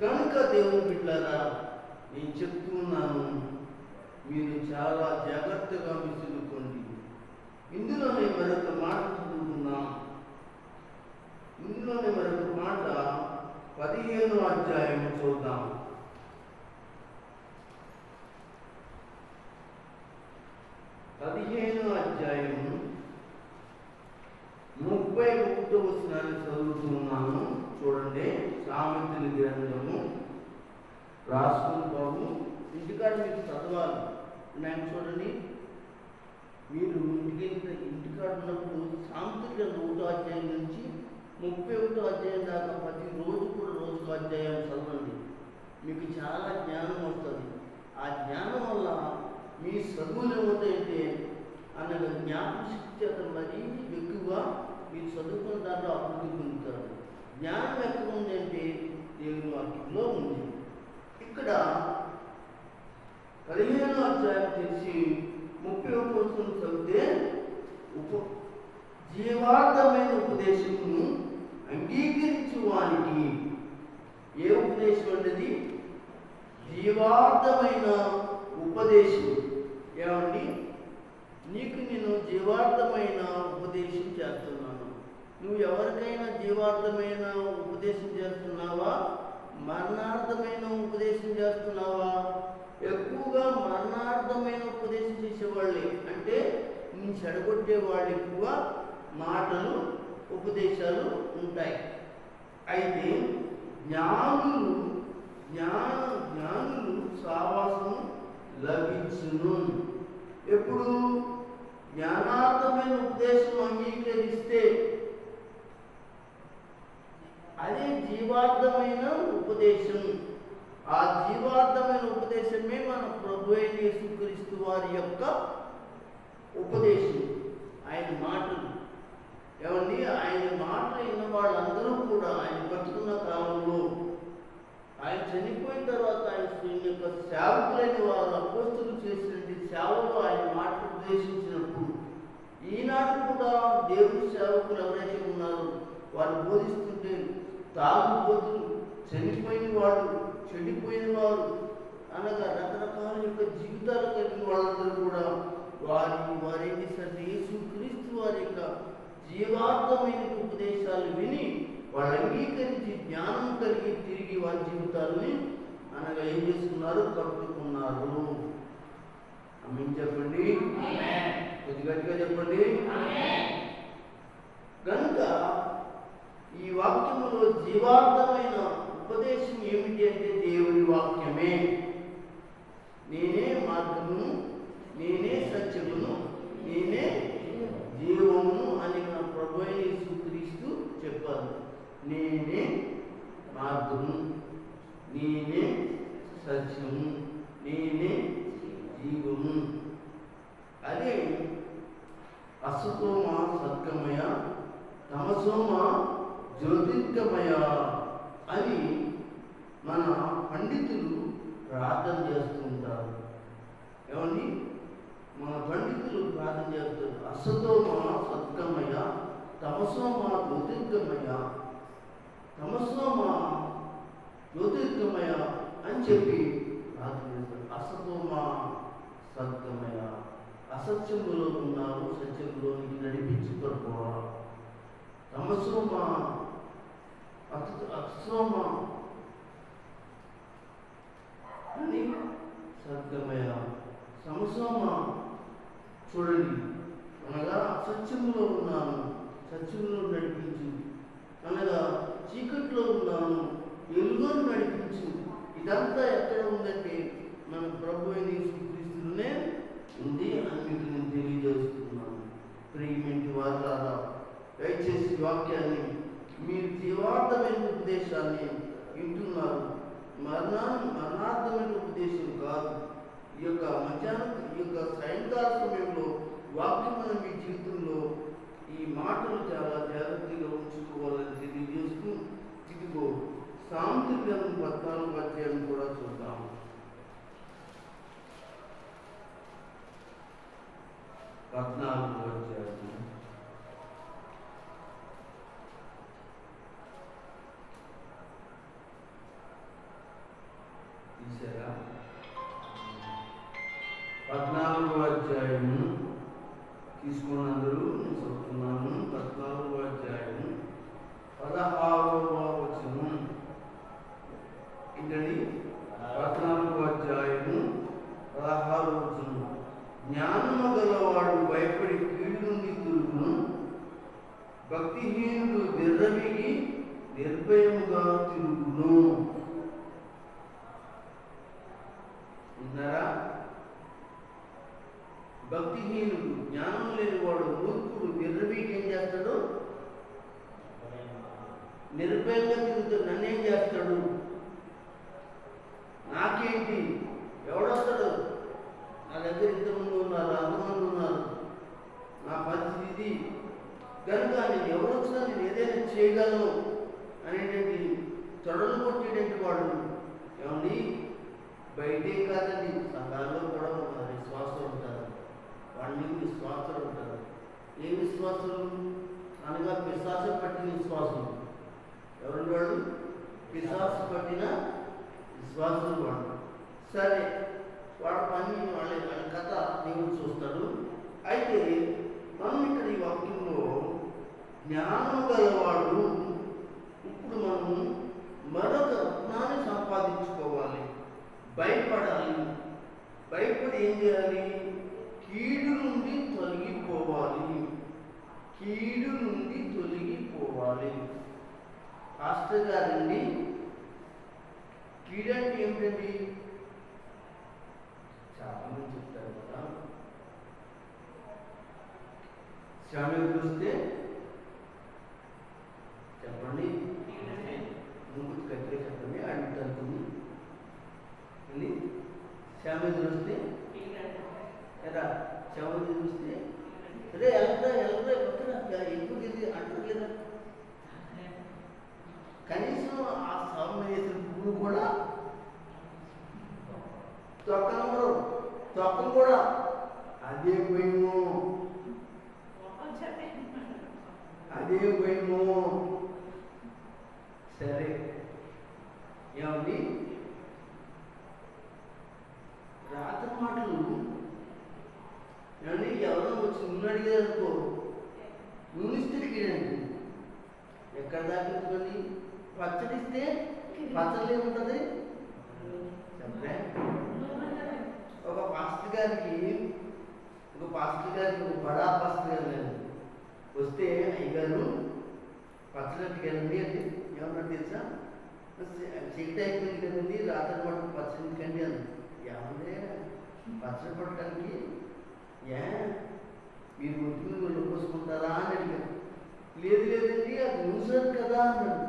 A: కనుక దేవుని బిడ్డలారా, నేను చెప్తున్నాను, మీరు చాలా జాగ్రత్తగా విసులుకోండి. ఇందులోనే మరొక మాట చదువుకుందాం. ఇందులోనే మరొక మాట 15వ అధ్యాయం చూద్దాం. 15వ అధ్యాయం 31వ వచనాన్ని చదువుతున్నాను. చూడండి, సామెతల గ్రంథము రాసుకుని బాబు ఇంటికాడ మీకు చదవాలి. నేను చూడండి, మీరు ఇంటికాడ ఉన్నప్పుడు సామెతల గ్రంథం 1వ అధ్యాయం నుంచి 31వ అధ్యాయం దాకా ప్రతిరోజు కూడా రోజుకు అధ్యాయం చదవండి. మీకు చాలా జ్ఞానం వస్తుంది. ఆ జ్ఞానం వల్ల మీ చదువులు ఏమవుతాయంటే అనగా జ్ఞాపకశక్తి చేత మరీ ఎక్కువగా మీరు చదువుకున్న దాంట్లో అభివృద్ధి పొందుతారు. జ్ఞానం ఎక్కడ ఉంది అంటే దేవుని వాక్యంలో ఉంది. ఇక్కడ 15వ అధ్యాయం తెలిసి 31వ వచనం చదివితే జీవార్థమైన ఉపదేశమును అంగీకరించు వానికి. ఏ ఉపదేశం అనేది? జీవార్థమైన ఉపదేశం. ఏమండి, నీకు నేను జీవార్థమైన ఉపదేశం చేస్తున్నాను. నువ్వు ఎవరికైనా జీవార్థమైన ఉపదేశం చేస్తున్నావా? మరణార్థమైన ఉపదేశం చేస్తున్నావా? ఎక్కువగా మరణార్థమైన ఉపదేశం చేసేవాళ్ళే, అంటే నీ చెడగొట్టే వాళ్ళు ఎక్కువ మాటలు ఉపదేశాలు ఉంటాయి. అయితే జ్ఞానులు సావాసం లభించును. ఎప్పుడు? జ్ఞానార్థమైన ఉపదేశం అంగీకరిస్తే అదే జీవార్థమైన ఉపదేశం. ఆ జీవార్థమైన ఉపదేశమే మన ప్రభు అయిన యేసుక్రీస్తు వారి యొక్క ఉపదేశం. ఆయన మాటలు. ఏమండి, ఆయన మాటలు విన్న వాళ్ళందరూ కూడా ఆయన బతుకున్న కాలంలో, ఆయన చనిపోయిన తర్వాత ఆయన యొక్క సేవకులైన వారు అపోస్తులు చేసినటువంటి సేవలో ఆయన మాటలు ఉపదేశించినప్పుడు, ఈనాడు కూడా దేవుని సేవకులు ఎవరైతే ఉన్నారో వారు బోధిస్తుంటే తాగుబోతులు, చనిపోయిన వాడు, చెడిపోయిన వారు అనగా రకరకాల యొక్క జీవితాలు కలిగిన వాళ్ళందరూ కూడా వారేం చేశారు? యేసుక్రీస్తు వారి యొక్క జీవార్థమైన ఉపదేశాలు విని వాళ్ళు అంగీకరించి జ్ఞానం కలిగి తిరిగి వారి జీవితాలని అనగా ఏం చేస్తున్నారు? కట్టుకున్నారు. ఆమేన్ చెప్పండి. కొద్ది గట్టిగా చెప్పండి. కనుక ఈ వాక్యములో జీవార్థమైన ఉపదేశం ఏమిటి అంటే దేవుని వాక్యమే. నేనే మార్గమును, నేనే సత్యమును, నేనే జీవమును అని నా ప్రభు అయిన యేసుక్రీస్తు చెప్పారు. నేనే మార్గము, నేనే సత్యము, నేనే జీవము. అదే అసతోమ సద్గమయ, తమసోమ జ్యోతిర్గమయ అని మన పండితులు ప్రార్థన చేస్తూ ఉంటారు. ఏమండి, మన పండితులు ప్రార్థన చేస్తారు. అసతోమ సద్గమయ, తమసోమ జ్యోతిర్గమయ, తమసోమ జ్యోతిర్గమయ అని చెప్పి ప్రార్థన చేస్తారు. అసతోమ సద్గమయ, అసత్యములో ఉన్నారు, సత్యములోనికి నడిపించి పడుకోవాలి. తమసోమ అసోమ అని సద్గమయ, సమసోమ చూడండి అనగా సత్యములో ఉన్నాను, సత్యములో నడిపించు అనగా చీకట్లో ఉన్నాను, వెలుగును నడిపించు. ఇదంతా ఎక్కడ ఉందంటే మన ప్రభు అయిన యేసుక్రీస్తునే ఉంది అని మీకు నేను తెలియజేస్తున్నాను. ప్రియమైన వారులారా, దయచేసి వాక్యాన్ని మీరు జీవార్థమైన ఉపదేశాన్ని వింటున్నారు. మరణార్థమైన ఉపదేశం కాదు. ఈ యొక్క మధ్యాహ్నం, ఈ యొక్క సాయంకాల సమయంలో వాక్యం మీ జీవితంలో ఈ మాటలు చాలా జాగ్రత్తగా ఉంచుకోవాలని తెలియజేస్తూ, ఇదిగో సామెతల గ్రంథం 14వ నిర్భయముగా తిరుగును. ఉన్నారా? భక్తిహీనుడు, జ్ఞానం లేనివాడు, మూర్ఖుడు, నిర్భీకి ఏం చేస్తాడు? నిర్భయంగా తిరుగుతాడు. నన్నేం చేస్తాడు? నాకేంటి? ఎవడొస్తాడు? నా దగ్గర ఇంతమంది ఉన్నారు, అంతమంది ఉన్నారు, నా పరిస్థితి ఇది కనుక నేను ఎవరు వచ్చినా నేను ఏదైనా చేయగలను అనేటువంటి తొడలు కొట్టేటువంటి వాడు ఏమండి బయటే కాదండి, సంఘాల్లో కూడా ఉన్నారు, విశ్వాసులు ఉంటారు. వాళ్ళు విశ్వాసులు ఉంటారు. ఏ విశ్వాసులు అనగా పిశాచ పట్టిన విశ్వాసులు. ఎవరు వాడు? పిశాచ పట్టిన విశ్వాసులు వాడు. సరే, వాళ్ళ పని వాళ్ళ కథ దేవుడు చూస్తాడు. అయితే మనం ఇక్కడ ఈ వాక్యంలో జ్ఞానం గలవాడు, ఇప్పుడు మనం మరొక రత్నాన్ని సంపాదించుకోవాలి, భయపడాలి. భయపడి ఏం చేయాలి? కీడు నుండి తొలగిపోవాలి. కీడు నుండి తొలగిపోవాలి. పాస్టర్ గారండి, కీడు అంటే ఏమిటండి? చాలా మంది చెప్తారు కదా, శ్యామలు చూస్తే చెప్పండి, ముందు గట్టిగా చెప్పండి, అడుగుతుంది. శ్యామలు చూస్తే ఎలా? శ్యామలు చూస్తే అరే ఎలా ఎప్పుడు ఇది అంటారు లేదా? కనీసం ఆ సాగు వేసిన పువ్వులు కూడా తొక్కను కూడా అదే భయము, అదే భయము. సరే, ఏమండి రాత్రి మాటలు ఏమండి ఎవరో వచ్చి నూనె అడిగారనుకో, నూనె ఇస్తే కీడండి. ఎక్కడ దాకా పచ్చడిస్తే పచ్చడి ఏముంటుంది చెప్పే. ఒక పాస్టర్ గారికి బడా పాస్టర్ గారు లేదు వస్తే, అయ్యగారు పచ్చడి కదండి అది ఏమన్నా తెలుసా, చీకటి అయిపోయింది కదండి, రాత్రి పట్టు పచ్చడి కండి అని. ఏమంటే పచ్చడి పట్టడానికి మీరు ఒత్తుకుని వాళ్ళు పోసుకుంటారా అని అడిగారు. లేదండి అది న్యూసర్ కదా అన్నాడు.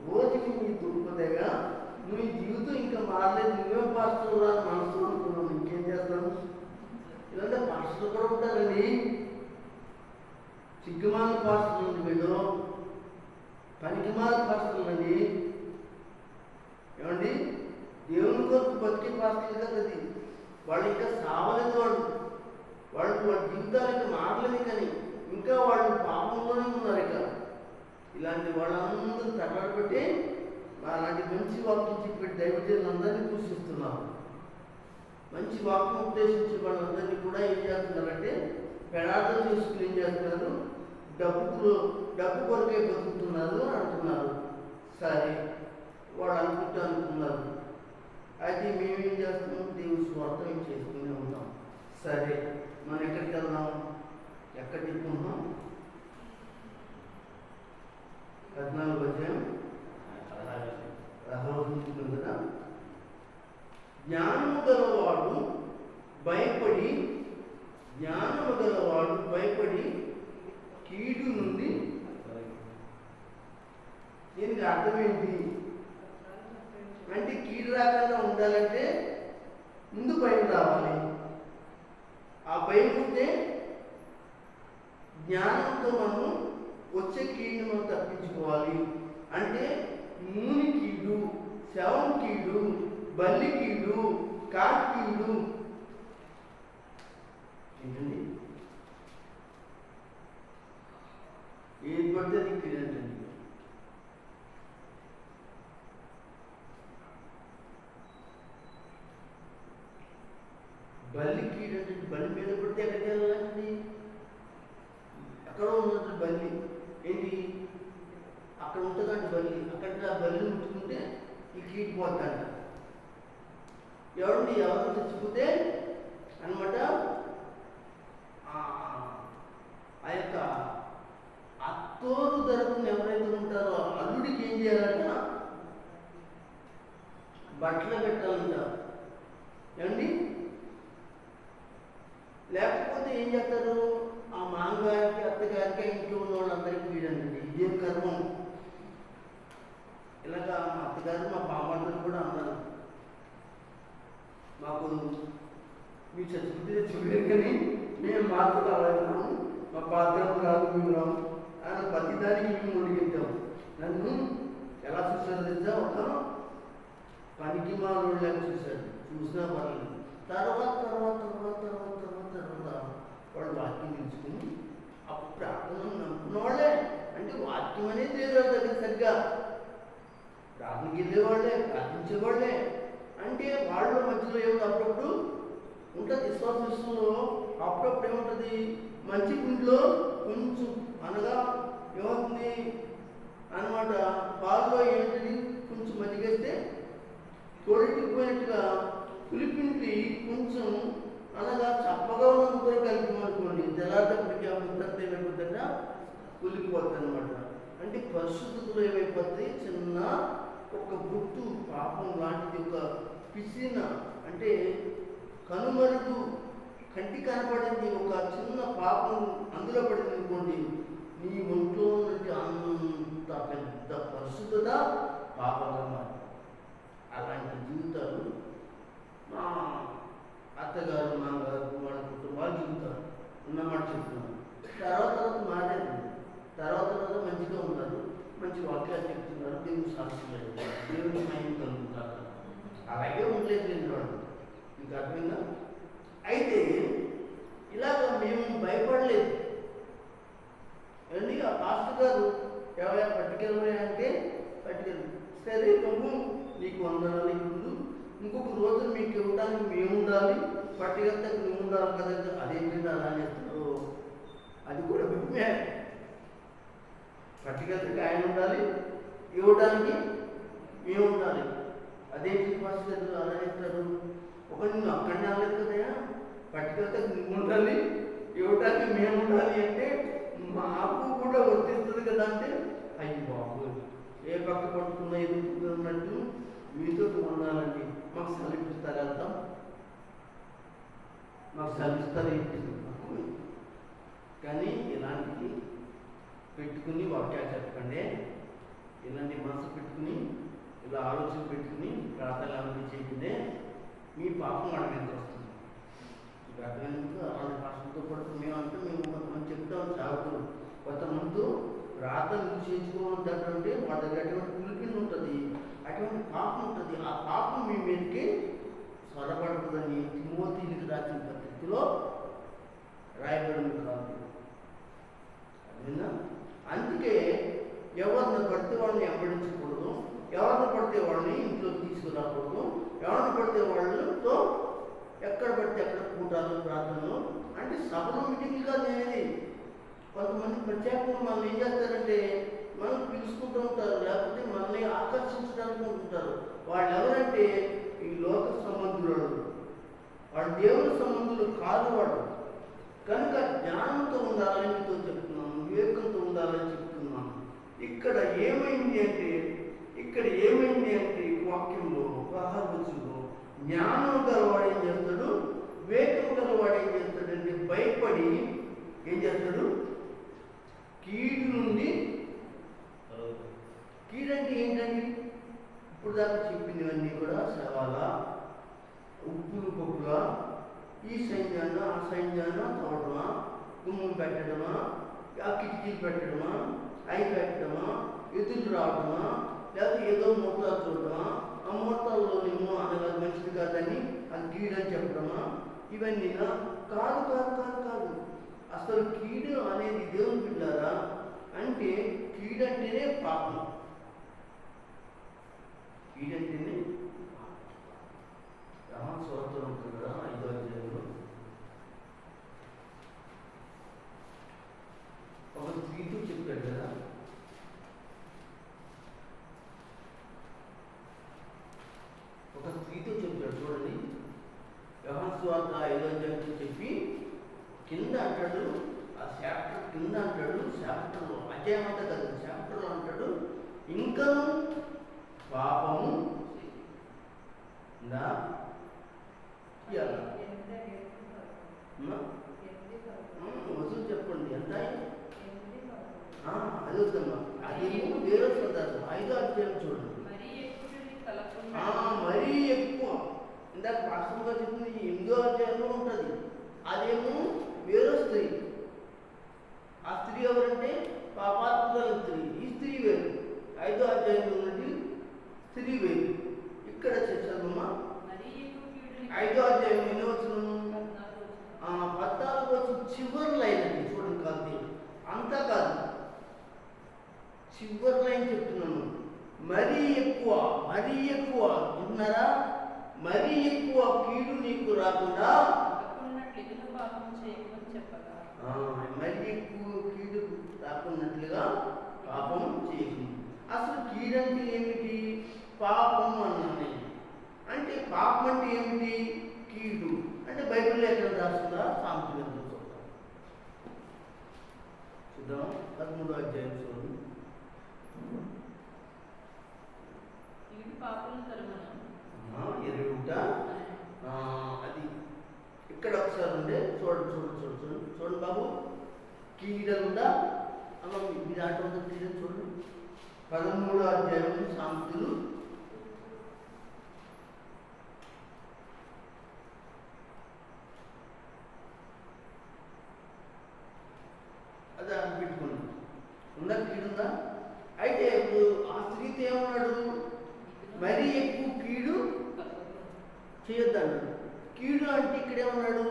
A: రోజుకి నీ దుర్పదగా నువ్వు ఈ జీవితం ఇంకా మారలేదు, నువ్వే పాస్టర్ రా మనసు అనుకున్నావు, ఇంకేం చేస్తాను? ఇలాంటి పాస్టర్లు కూడా ఉంటారండి. సిగ్గుమాల పాస్టర్లు ఉంది, వీళ్ళు పనికిమాల పాస్టర్లు అండి. ఏమండి దేవుని కొరకు బతికే పాస్టర్లు కదా అది. వాళ్ళు ఇంకా సావలేదు, వాళ్ళ జీవితాలు ఇంకా మారలేదు, కానీ ఇంకా వాళ్ళు పాపంలోనే ఉన్నారు. ఇక ఇలాంటి వాళ్ళందరూ తగలబెట్టి అలాంటి మంచి వాక్యం చెప్పి దైవజనులందరినీ సూచిస్తున్నారు. మంచి వాక్యం ఉద్దేశించి వాళ్ళందరినీ కూడా ఏం చేస్తున్నారంటే పెడార్థం చేసుకుని ఏం చేస్తున్నారు? డబ్బు కొరకే బతుకుతున్నారు అంటున్నారు. సరే, వాళ్ళు అనుకున్నారు. అయితే మేమేం చేస్తున్నాం? దేవుని స్వార్థం చేసుకునే ఉంటాం. సరే, మనం ఎక్కడికి వెళ్దాం? ఎక్కడ చెప్పుకుంటున్నాం? 14 అధ్యాయం 16 కదా. జ్ఞానము గలవాడు భయపడి కీడు నుండి. దీనికి అర్థం ఏంటి అంటే, కీడు రాకుండా ఉండాలంటే ముందు భయం రావాలి. ఆ భయం ఉంటే జ్ఞానంతో మనం వచ్చే కీడుని మనం తప్పించుకోవాలి. అంటే నూనె కీడు, శవం కీడు, బల్లి కీడు, కాకి కీడు ఏంటండి? ఏది పడితే అది కీడండి. బల్లి కీడంటే బల్లి మీద పడితే ఎక్కడికి వెళ్ళాలండి? అక్కడ ఉన్నట్టు బల్లి ఏంటి, అక్కడ ఉంటుందండి బల్లి. అక్కడ ఆ బల్లిని ముట్టుకుంటే ఈ కీడు పోతాంట. ఎవరు చచ్చిపోతే అనమాట ఆ యొక్క అత్తోరు ధరకుని ఎవరైతే ఉంటారో అల్లుడికి ఏం చేయాలంట, బట్టలు పెట్టాలంట ఏమండి. లేకపోతే ఏం చేస్తారు, ఆ మామగారికి అత్తగారికి ఇంట్లో ఉన్న వాళ్ళందరికీ వీడండి. ఇదే కర్మం. ఇలాగా మా అత్తగారు మా బామ్మలు కూడా అన్నారు, మాకు మీ చచ్చిపోతే చూడలేదు కానీ మేము మాత్రం అలాగేనాము, మా పాత్ర రాదు మేము రాము ఆయన ప్రతిదానికి మేము ఒడిగెట్టాం. నన్ను ఎలా చూసారు తెలుసా, ఒక పనికి మా రోడ్లను చూశారు, చూసినా పర్లేదు. తర్వాత తర్వాత తర్వాత తర్వాత తర్వాత తర్వాత వాళ్ళు వాక్యం తెలుసుకుని అప్పుడు ప్రార్థన నమ్ముకున్న వాళ్ళే, అంటే వాక్యం అనేది లేదు వాళ్ళ దగ్గర సరిగ్గా, ప్రార్థనకి వెళ్ళేవాళ్ళే, ప్రార్థించేవాళ్ళే. అంటే వాళ్ళ మధ్యలో ఏమిటి అప్పుడప్పుడు ఉంటుంది, విశ్వాసంలో అప్పుడప్పుడు ఏముంటుంది, మంచి గుంట్లో కొంచెం అనగా ఏమవుతుంది అన్నమాట, పాల్లో ఏంటిది కొంచెం మజ్జిగేస్తే తోడెట్టుకుపోయినట్టుగా పులిపిండి కొంచెం అనగా చప్పగా ఉన్న ముద్దలు కలిపామనుకోండి, తెల్లారిటప్పటికి ఆ ముద్దంతా ఏమైపోతుందట, కూలిపోతుంది అనమాట. అంటే పరిశుద్ధతలో ఏమైపోతుంది, చిన్న ఒక బొట్టు పాపం లాంటిది, ఒక పిసిన అంటే కనుమరుగు కంటి కనపడింది ఒక చిన్న పాపం అందులో పడింది అనుకోండి, నీ ఒంట్లో నుండి అంత పెద్ద పరిశుద్ధత పాపంగా మారి. అలాంటి జీవితాలు మా అత్తగారు మామగారు వాళ్ళ కుటుంబాలు జీవితాలు ఉన్నమాట చెప్తున్నాను. తర్వాత మారేది, తర్వాత మంచిగా ఉన్నారు, మంచి వాక్యాలు చెప్తున్నారు, దేవుని సాక్షులు, దేవుని మహిమ కలుగుతారు. అలాగే ఉండలేదు నేను వాళ్ళు, మీకు అర్థమైందా. అయితే ఇలాగ మేము భయపడలేదు అండి. ఆ పాస్టర్ గారు ఎవరైనా పట్టుకెళ్ళవా అంటే పట్టుకెళ్ళి, సరే నువ్వు నీకు వందనాలు ముందు ఇంకొక రోజు మీకు ఇవ్వడానికి మేము ఉండాలి, పట్టుకెళ్తే నువ్వు ఉండాలి కదంటే అదేంటంటే అలా చేస్తారు, అది కూడా భయమే. పట్టుకెళ్తే ఆయన ఉండాలి, ఇవ్వడానికి మేము ఉండాలి, అదేంటి పాస్టర్ గారు అలా చేస్తారు. ఒక నువ్వు అక్కడనే అనలేదు కదయా, పట్టుకెళ్తే నువ్వు ఉండాలి, ఇవ్వడానికి మేము ఉండాలి అంటే మాకు కూడా వర్తిస్తుంది కదా అంటే, అయ్యి బాబు ఏ పక్క పట్టుకున్నా ఎదుగుతున్నట్టు మీతో ఉండాలండి, మాకు సెలవిస్తారు వెళ్తాం, మాకు సెలవిస్తారు ఏంటి. కానీ ఇలాంటివి పెట్టుకుని వాక్యాలు చెప్పకండి, ఇలాంటి మనసు పెట్టుకుని ఇలా ఆలోచన పెట్టుకుని ప్రార్థనలు అభివృద్ధి చేయకుంటే మీ పాపం వాళ్ళకి ఎంత వస్తుంది. అర్థమైనందుకు అలాంటి పాఠంతో పాటు మేము అంటే మేము కొంతమంది చెప్తాం సేవకులు, కొంతమంది ప్రార్థన చేయించుకోవాలంటే వాళ్ళ దగ్గర అటువంటి పులిపిండి ఉంటుంది, అటువంటి పాపం ఉంటుంది. ఆ పాపం మీ మీదకి స్వరపడుతుందని తిమోతికి రాసిన పత్రికలో రాయబడింది కాదు. అదేనా, అందుకే ఎవరిని పడితే వాళ్ళని వెంబడించకూడదు, ఎవరిని పడితే వాళ్ళని ఇంట్లోకి తీసుకురాకూడదు, ఎవరిని పడితే వాళ్ళతో ఎక్కడ పడితే ఎక్కడ కూటాలు ప్రార్థనలు అంటే సభలో మీటింగ్లు కాదు అనేది. కొంతమంది ప్రత్యేకంగా మనల్ని ఏం చేస్తారంటే మనం పిలుచుకుంటూ ఉంటారు, లేకపోతే మనల్ని ఆకర్షించడానికి ఉంటారు. వాళ్ళు ఎవరంటే ఈ లోక సంబంధులు, వాళ్ళు దేవుని సంబంధులు కాదు వాళ్ళు. కనుక జ్ఞానంతో ఉండాలని మీతో చెప్తున్నాను, వివేకంతో ఉండాలని చెప్తున్నాను. ఇక్కడ ఏమైంది అంటే వాక్యంలో పదహారులో జ్ఞానం గలవాడు ఏం చేస్తాడు, వివేకం గలవాడు ఏం చేస్తాడంటే భయపడి ఏం చేస్తాడు, కీడు నుండి. కీడంటే ఏంటండి, ఇప్పుడు దాకా చెప్పినవన్నీ కూడా సవాల ఉప్పులు పప్పులా, ఈ సైన్యాన్ని ఆ సైన్యాన్ని తోడమా, గుమ్మం పెట్టడమా, ఆ కిటికీలు పెట్టడమా, అవి పెట్టడమా, ఎదురు రావడమా, లేకపోతే ఏదో మూర్తాలు చూడటమా, ఆ మూర్తాల్లోనేమో అనగా మంచిది కాదని అది కీడని చెప్పడమా, ఇవన్నీ కాదు కాదు కాదు కాదు. అసలు కీడు అనేది దేవుని బిడ్డారా అంటే కీడంటేనే పాపం, కీడంటేనే స్వతంత్రం ఉంటుంది కదా 5వ అధ్యాయంలో. ఒక స్త్రీతో చెప్పాడు కదా, ఒక స్త్రీతో చెప్పాడు చూడండి, యోహాను సువార్త 5వ అధ్యాయంలో చెప్పి కింద అంటాడు, ఆ చాప్టర్ కింద అంటాడు, చాప్టర్లో అధ్యాయం అంతా కదా చాప్టర్లో అంటాడు, ఇంకను పాపము ఉందా? వసూలు చెప్పండి ఎంత? అది వద్దమ్మా, అది వేరే పదార్థం. 5వ అధ్యాయం చూడండి. మరీ ఎక్కువ ఇందాక వాస్తవంగా చెప్పింది 8వ అధ్యాయంలో ఉంటుంది. అదేమో వేరే స్త్రీ. ఆ స్త్రీ ఎవరంటే పాపాత్మల స్త్రీ. ఈ స్త్రీ వేరు. 5వ అధ్యాయంలో ఉన్నది స్త్రీ వేరు. ఇక్కడ చదవమ్మా. 5వ అధ్యాయం ఎన్ని వచనం? 14 వచనం చివరి లైన్ అండి. చూడండి, కాదు అంతా కాదు, చివరి లైన్ చెప్తున్నాను. మరీ ఎక్కువ విన్నారా? మరీ ఎక్కువ కీడు నీకు రాకుండా, మరీ ఎక్కువ కీడు రాకున్నట్లుగా పాపం చేయకుండా. అసలు కీడు అంటే ఏమిటి? పాపం అన్నాను. అంటే పాపం అంటే ఏమిటి? కీడు అంటే బైబిల్లో ఎక్కడ రాస్తుందా? సామెతల గ్రంథం చూద్దాం. 13వ అధ్యాయం చూడండి. అది ఇక్కడ ఒకసారి ఉండే చూడండి బాబు. కీడలుందా అమ్మ? మీ దాంట్లో ఉందా కీడలు? చూడండి. 13వ అధ్యాయం సామెతలు. అదే పెట్టుకోండి. ఉందా కీడుందా? అయితే ఆ స్త్రీతో ఏమన్నాడు? మరీ ఎక్కువ కీడు చేయొద్దన్నాడు. కీడు అంటే ఇక్కడ ఏమన్నాడు?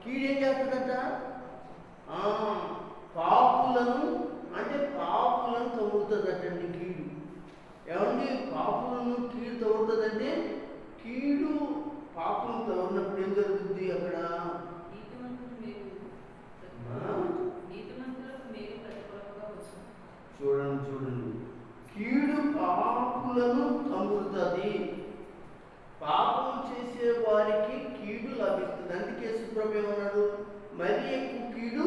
A: కీడు ఏం చేస్తుందట? పాపులను తవ్వుతుందటండి కీడు. ఏమండి? పాపులను కీడు తవ్వుతుందంటే, కీడు పాపులను తవ్వినప్పుడు ఏం జరుగుతుంది అక్కడ? చూడండి, కీడు పాపులను తమ్ముతుంది. పాపం చేసే వారికి కీడు లభిస్తుంది. అందుకే సుప్రభు ఏమన్నాడు? మరీ ఎక్కువ కీడు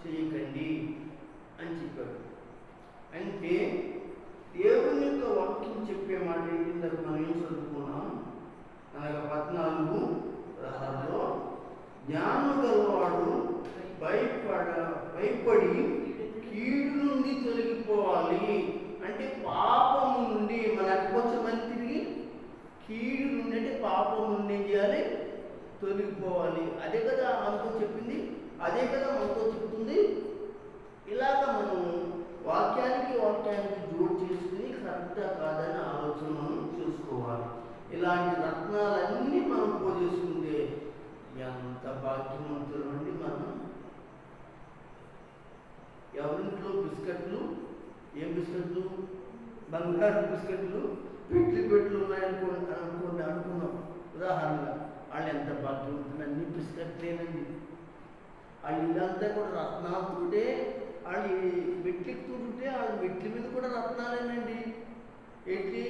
A: చేయకండి అని చెప్పాడు. అంటే దేవుని యొక్క వాక్యం చెప్పే మాట ఏంటంటే, మనం ఏం చదువుకున్నాం అనగా 14:6లో జ్ఞానం గలవాడు భయపడి కీడు నుండి తొలగిపోవాలి. అంటే పాపము నుండి మనకు కొంచెం తిరిగి కీడు నుండి, అంటే పాపం నుండి ఏం చేయాలి? తొలగిపోవాలి. అదే కదా మనతో చెప్పింది, అదే కదా మనతో చెప్తుంది. ఇలాగ మనం వాక్యానికి జోడు చేసుకుని కరెక్టా కాదని ఆలోచన మనం చేసుకోవాలి. ఇలాంటి రత్నాలన్నీ మనం పోజేసుకుంటే ఎంత భాగ్యవంతులు అండి మనం. ఎవరింట్లో బిస్కెట్లు, ఏం బిస్కెట్లు? బంగారు బిస్కెట్లు, పెట్లు అనుకున్నాం ఉదాహరణగా. వాళ్ళు ఎంత భాగ్యవంతులు, అన్ని బిస్కెట్లేనండి. ఆ ఇల్లంతా కూడా రత్నాలతోటే, వాళ్ళు మెట్లెక్కుతుంటే వాళ్ళ మెట్ల మీద కూడా రత్నాలేనండి. ఏంటి?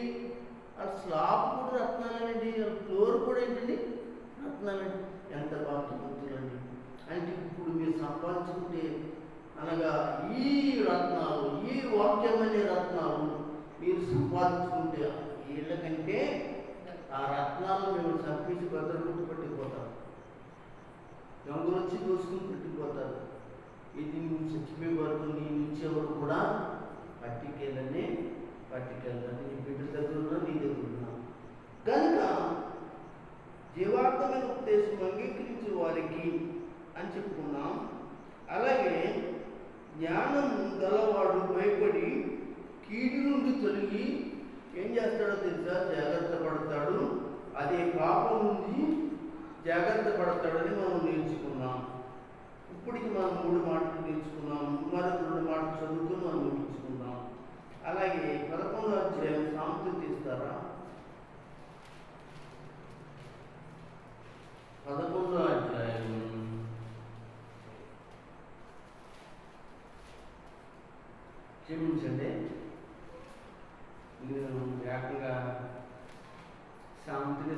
A: వాళ్ళ స్లాబ్ కూడా రత్నాలేనండి. వాళ్ళ ఫ్లోర్ కూడా ఏంటండి? రత్నాలండి. ఎంత భాగ్యవంతులండి. అంటే ఇప్పుడు మీరు సంపాదించుకుంటే అనగా ఈ రత్నాలు, ఈ వాక్యమనే రత్నాలు మీరు సంపాదించుకుంటే వీళ్ళ కంటే ఆ రత్నాలను మేము చంపేసి భద్రపెట్టి పట్టుకుపోతారు. దొంగలు వచ్చి దోసుకుని పట్టుకుపోతారు. ఇది నువ్వు చచ్చిపోయే వరకు నీ నుంచి ఎవరు కూడా పట్టుకెళ్ళని నీ బిడ్డల దగ్గర ఉన్నా, నీ దగ్గర ఉన్నా. కనుక జీవార్థమైన ఉపదేశం అంగీకరించే వారికి అని చెప్పుకున్నాం. అలాగే జ్ఞానం గలవాడు భయపడి కీడు నుండి తొలగి ఏం చేస్తాడో తెలుసా? జాగ్రత్త పడతాడు. అదే పాపం నుంచి జాగ్రత్త పడతాడని మనం నేర్చుకున్నాం. ఇప్పటికి మనం 3 మాటలు నేర్చుకున్నాం. మరొక 2 మాటలు చదువుతూ మనం నేర్చుకున్నాం. అలాగే 11వ అధ్యాయం సామెతలు తీస్తారా? 11వ అధ్యాయం క్షమించండి, నేను ఏకంగా సామెతలు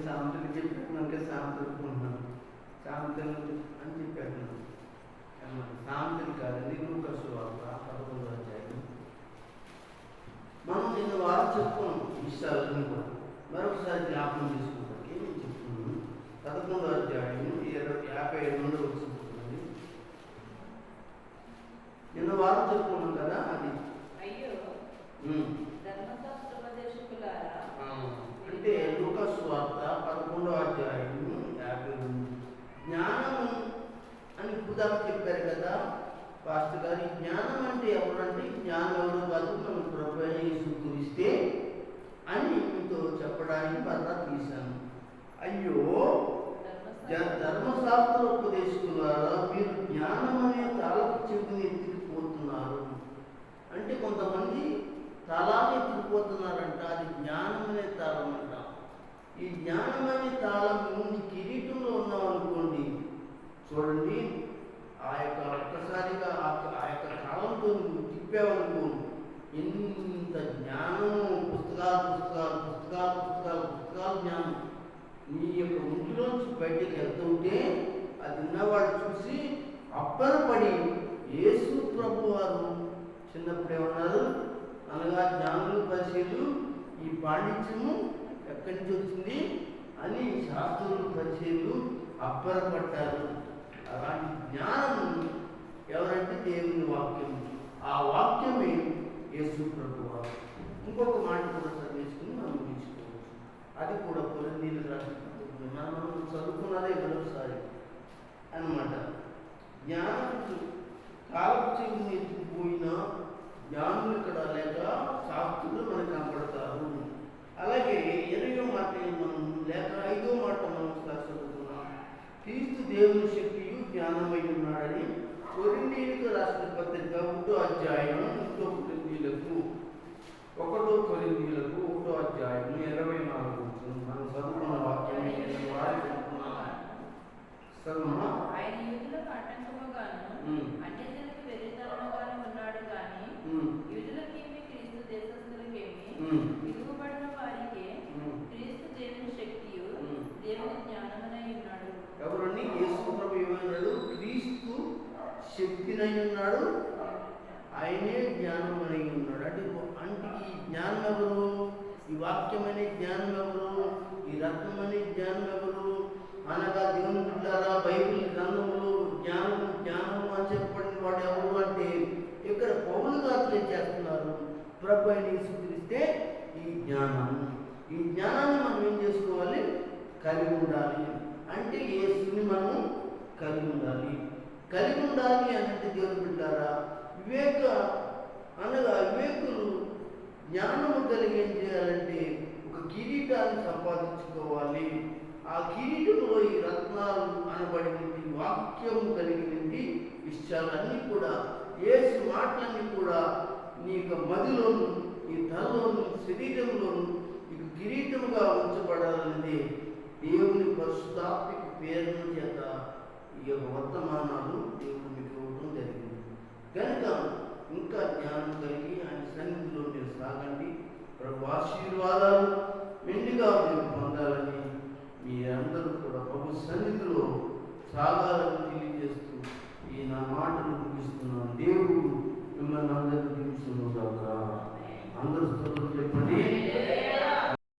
A: చెప్పాను, సామెతలుకున్నాను. సామెతలు అని చెప్పాను. సామెతలు కాదండి, లూకా సువార్త 11వ అధ్యాయం మనం నిన్న వారం చెప్పుకున్నాం ఈ విషయాలన్నీ కూడా. మరొకసారి జ్ఞాపకం చేసుకుంటానికి నేను చెప్తున్నాను. 11వ అధ్యాయం 52వ వచనం. నిన్న వారం చెప్పుకున్నాం కదా అది.
B: అయ్యో ధర్మశాస్త్రోపదేశకులారా,
A: అంటే లూకా సువార్త 11వ అధ్యాయం 52. జ్ఞానము అని ఇప్పుడు చెప్పారు కదా పాస్టర్ గారు. జ్ఞానం అంటే ఎవరంటే జ్ఞానం ఎవరు కాదు, మనం ప్రభు అయిన యేసు క్రీస్తే అని మీతో చెప్పడానికి బర్ర తీశాను. అయ్యో ధర్మశాస్త్రోపదేశకులారా, మీరు జ్ఞానం అనే తాళపు చెవిని ఎత్తుకుపోతున్నారు. అంటే కొంతమంది తాళాన్ని ఎత్తుకుపోతున్నారంట. అది జ్ఞానం అనే తాళం అంట. ఈ జ్ఞానం అనే తాళం ముందు కిరీటంలో ఉన్నాం అనుకోండి, చూడండి ఆ యొక్క ఒక్కసారిగా ఆ యొక్క తాళంతో నువ్వు తిప్పావనుకో, ఎంత జ్ఞానము, పుస్తకాలు జ్ఞానం నీ యొక్క ముందులోంచి బయటకు వెళ్తుంటే అది ఉన్నవాడు చూసి అబ్బరపడి, యేసు ప్రభు వారు చిన్నప్పుడు ఏమన్నారు, అనగా జ్ఞానులు పరిచయులు ఈ పాండిత్యము ఎక్కడి నుంచి వచ్చింది అని శాస్త్రులు పరిచయులు అబ్బరపడ్డారు. అలాంటి జ్ఞానం ఎవరంటే దేవుని వాక్యం. ఆ వాక్యమే యేసు ప్రభు వారు. ఇంకొక మాట కూడా చదివేసుకుని మనం ముగించుకోవచ్చు. అది కూడా కొరింథీయులకు రాసిన మనం చదువుకున్నదే మరొకసారి అన్నమాట. జ్ఞానం కాలపు చెవిని ఎత్తుకుపోయిన జ్ఞానులు ఇక్కడ లేక శాస్త్రులు మనకు కనపడతారు. అలాగే 20వ మాట మనం లేక 5వ మాట మనం చదువుతున్నాం. క్రీస్తు దేవుని శక్తియు జ్ఞానమై ఉన్నాడని కొరింథీయులకు రాసిన పత్రిక 1వ అధ్యాయం 1వ కొరింథీయులకు 1వ అధ్యాయం 24 మనం చదువుకున్న వాక్యం
B: ఆయన యూదులకు ఆటంకముగాను అన్యజనులకు వెర్రితనముగాను ఉన్నాడు గాని యూదులకేమి క్రీస్తు దేశస్థులకేమి పిలువబడిన వారికి క్రీస్తు దేవుని శక్తియు దేవుని జ్ఞానమునై ఉన్నాడు.
A: ఎవరండి? యేసు ప్రభు ఏమన్నాడు? క్రీస్తు శక్తినై ఉన్నాడు, ఆయనే జ్ఞానం అయి ఉన్నాడు. అంటే ఈ జ్ఞానం ఎవరు? ఈ వాక్యం అనే జ్ఞానం ఎవరు? ఈ రత్నం అనే జ్ఞానం ఎవరు? అనగా దేవుని బిడ్డలారా, బైబిల్ గ్రంథములు జ్ఞానము అని చెప్పబడిన వాడు ఎవరు అంటే ఇక్కడ పౌలు గారు చేస్తున్నారు. ప్రభు అయిన యేసు క్రీస్తే ఈ జ్ఞానం. ఈ జ్ఞానాన్ని మనం ఏం చేసుకోవాలి? కలిగి ఉండాలి. అంటే యేసుని మనం కలిగి ఉండాలి. అంటే దేవుని బిడ్డలారా, వివేకులు జ్ఞానము కలిగి ఏం చేయాలంటే ఒక కిరీటాన్ని సంపాదించుకోవాలి. ఆ కిరీటంలో ఈ రత్నాలు అనబడినటువంటి వాక్యం కలిగినటువంటి విషయాలన్నీ కూడా, యేసు మాటలన్నీ కూడా నీ యొక్క మదిలోను, ఈ తలలోను, శరీరంలోను నీకు కిరీటముగా ఉంచబడాలనేది దేవుని పరిశుద్ధాత్మిక పేరున చేత ఈ యొక్క వర్తమానాలు దేవుడు మీకు ఇవ్వడం జరిగింది. కనుక ఇంకా జ్ఞానం కలిగి ఆయన సన్నిధిలో మీరు సాగండి. ప్రభు ఆశీర్వాదాలు మెండుగా మీరు పొందాలని మీ అందరూ కూడా ప్రభు సన్నిధిలో సాగాలని తెలియజేస్తూ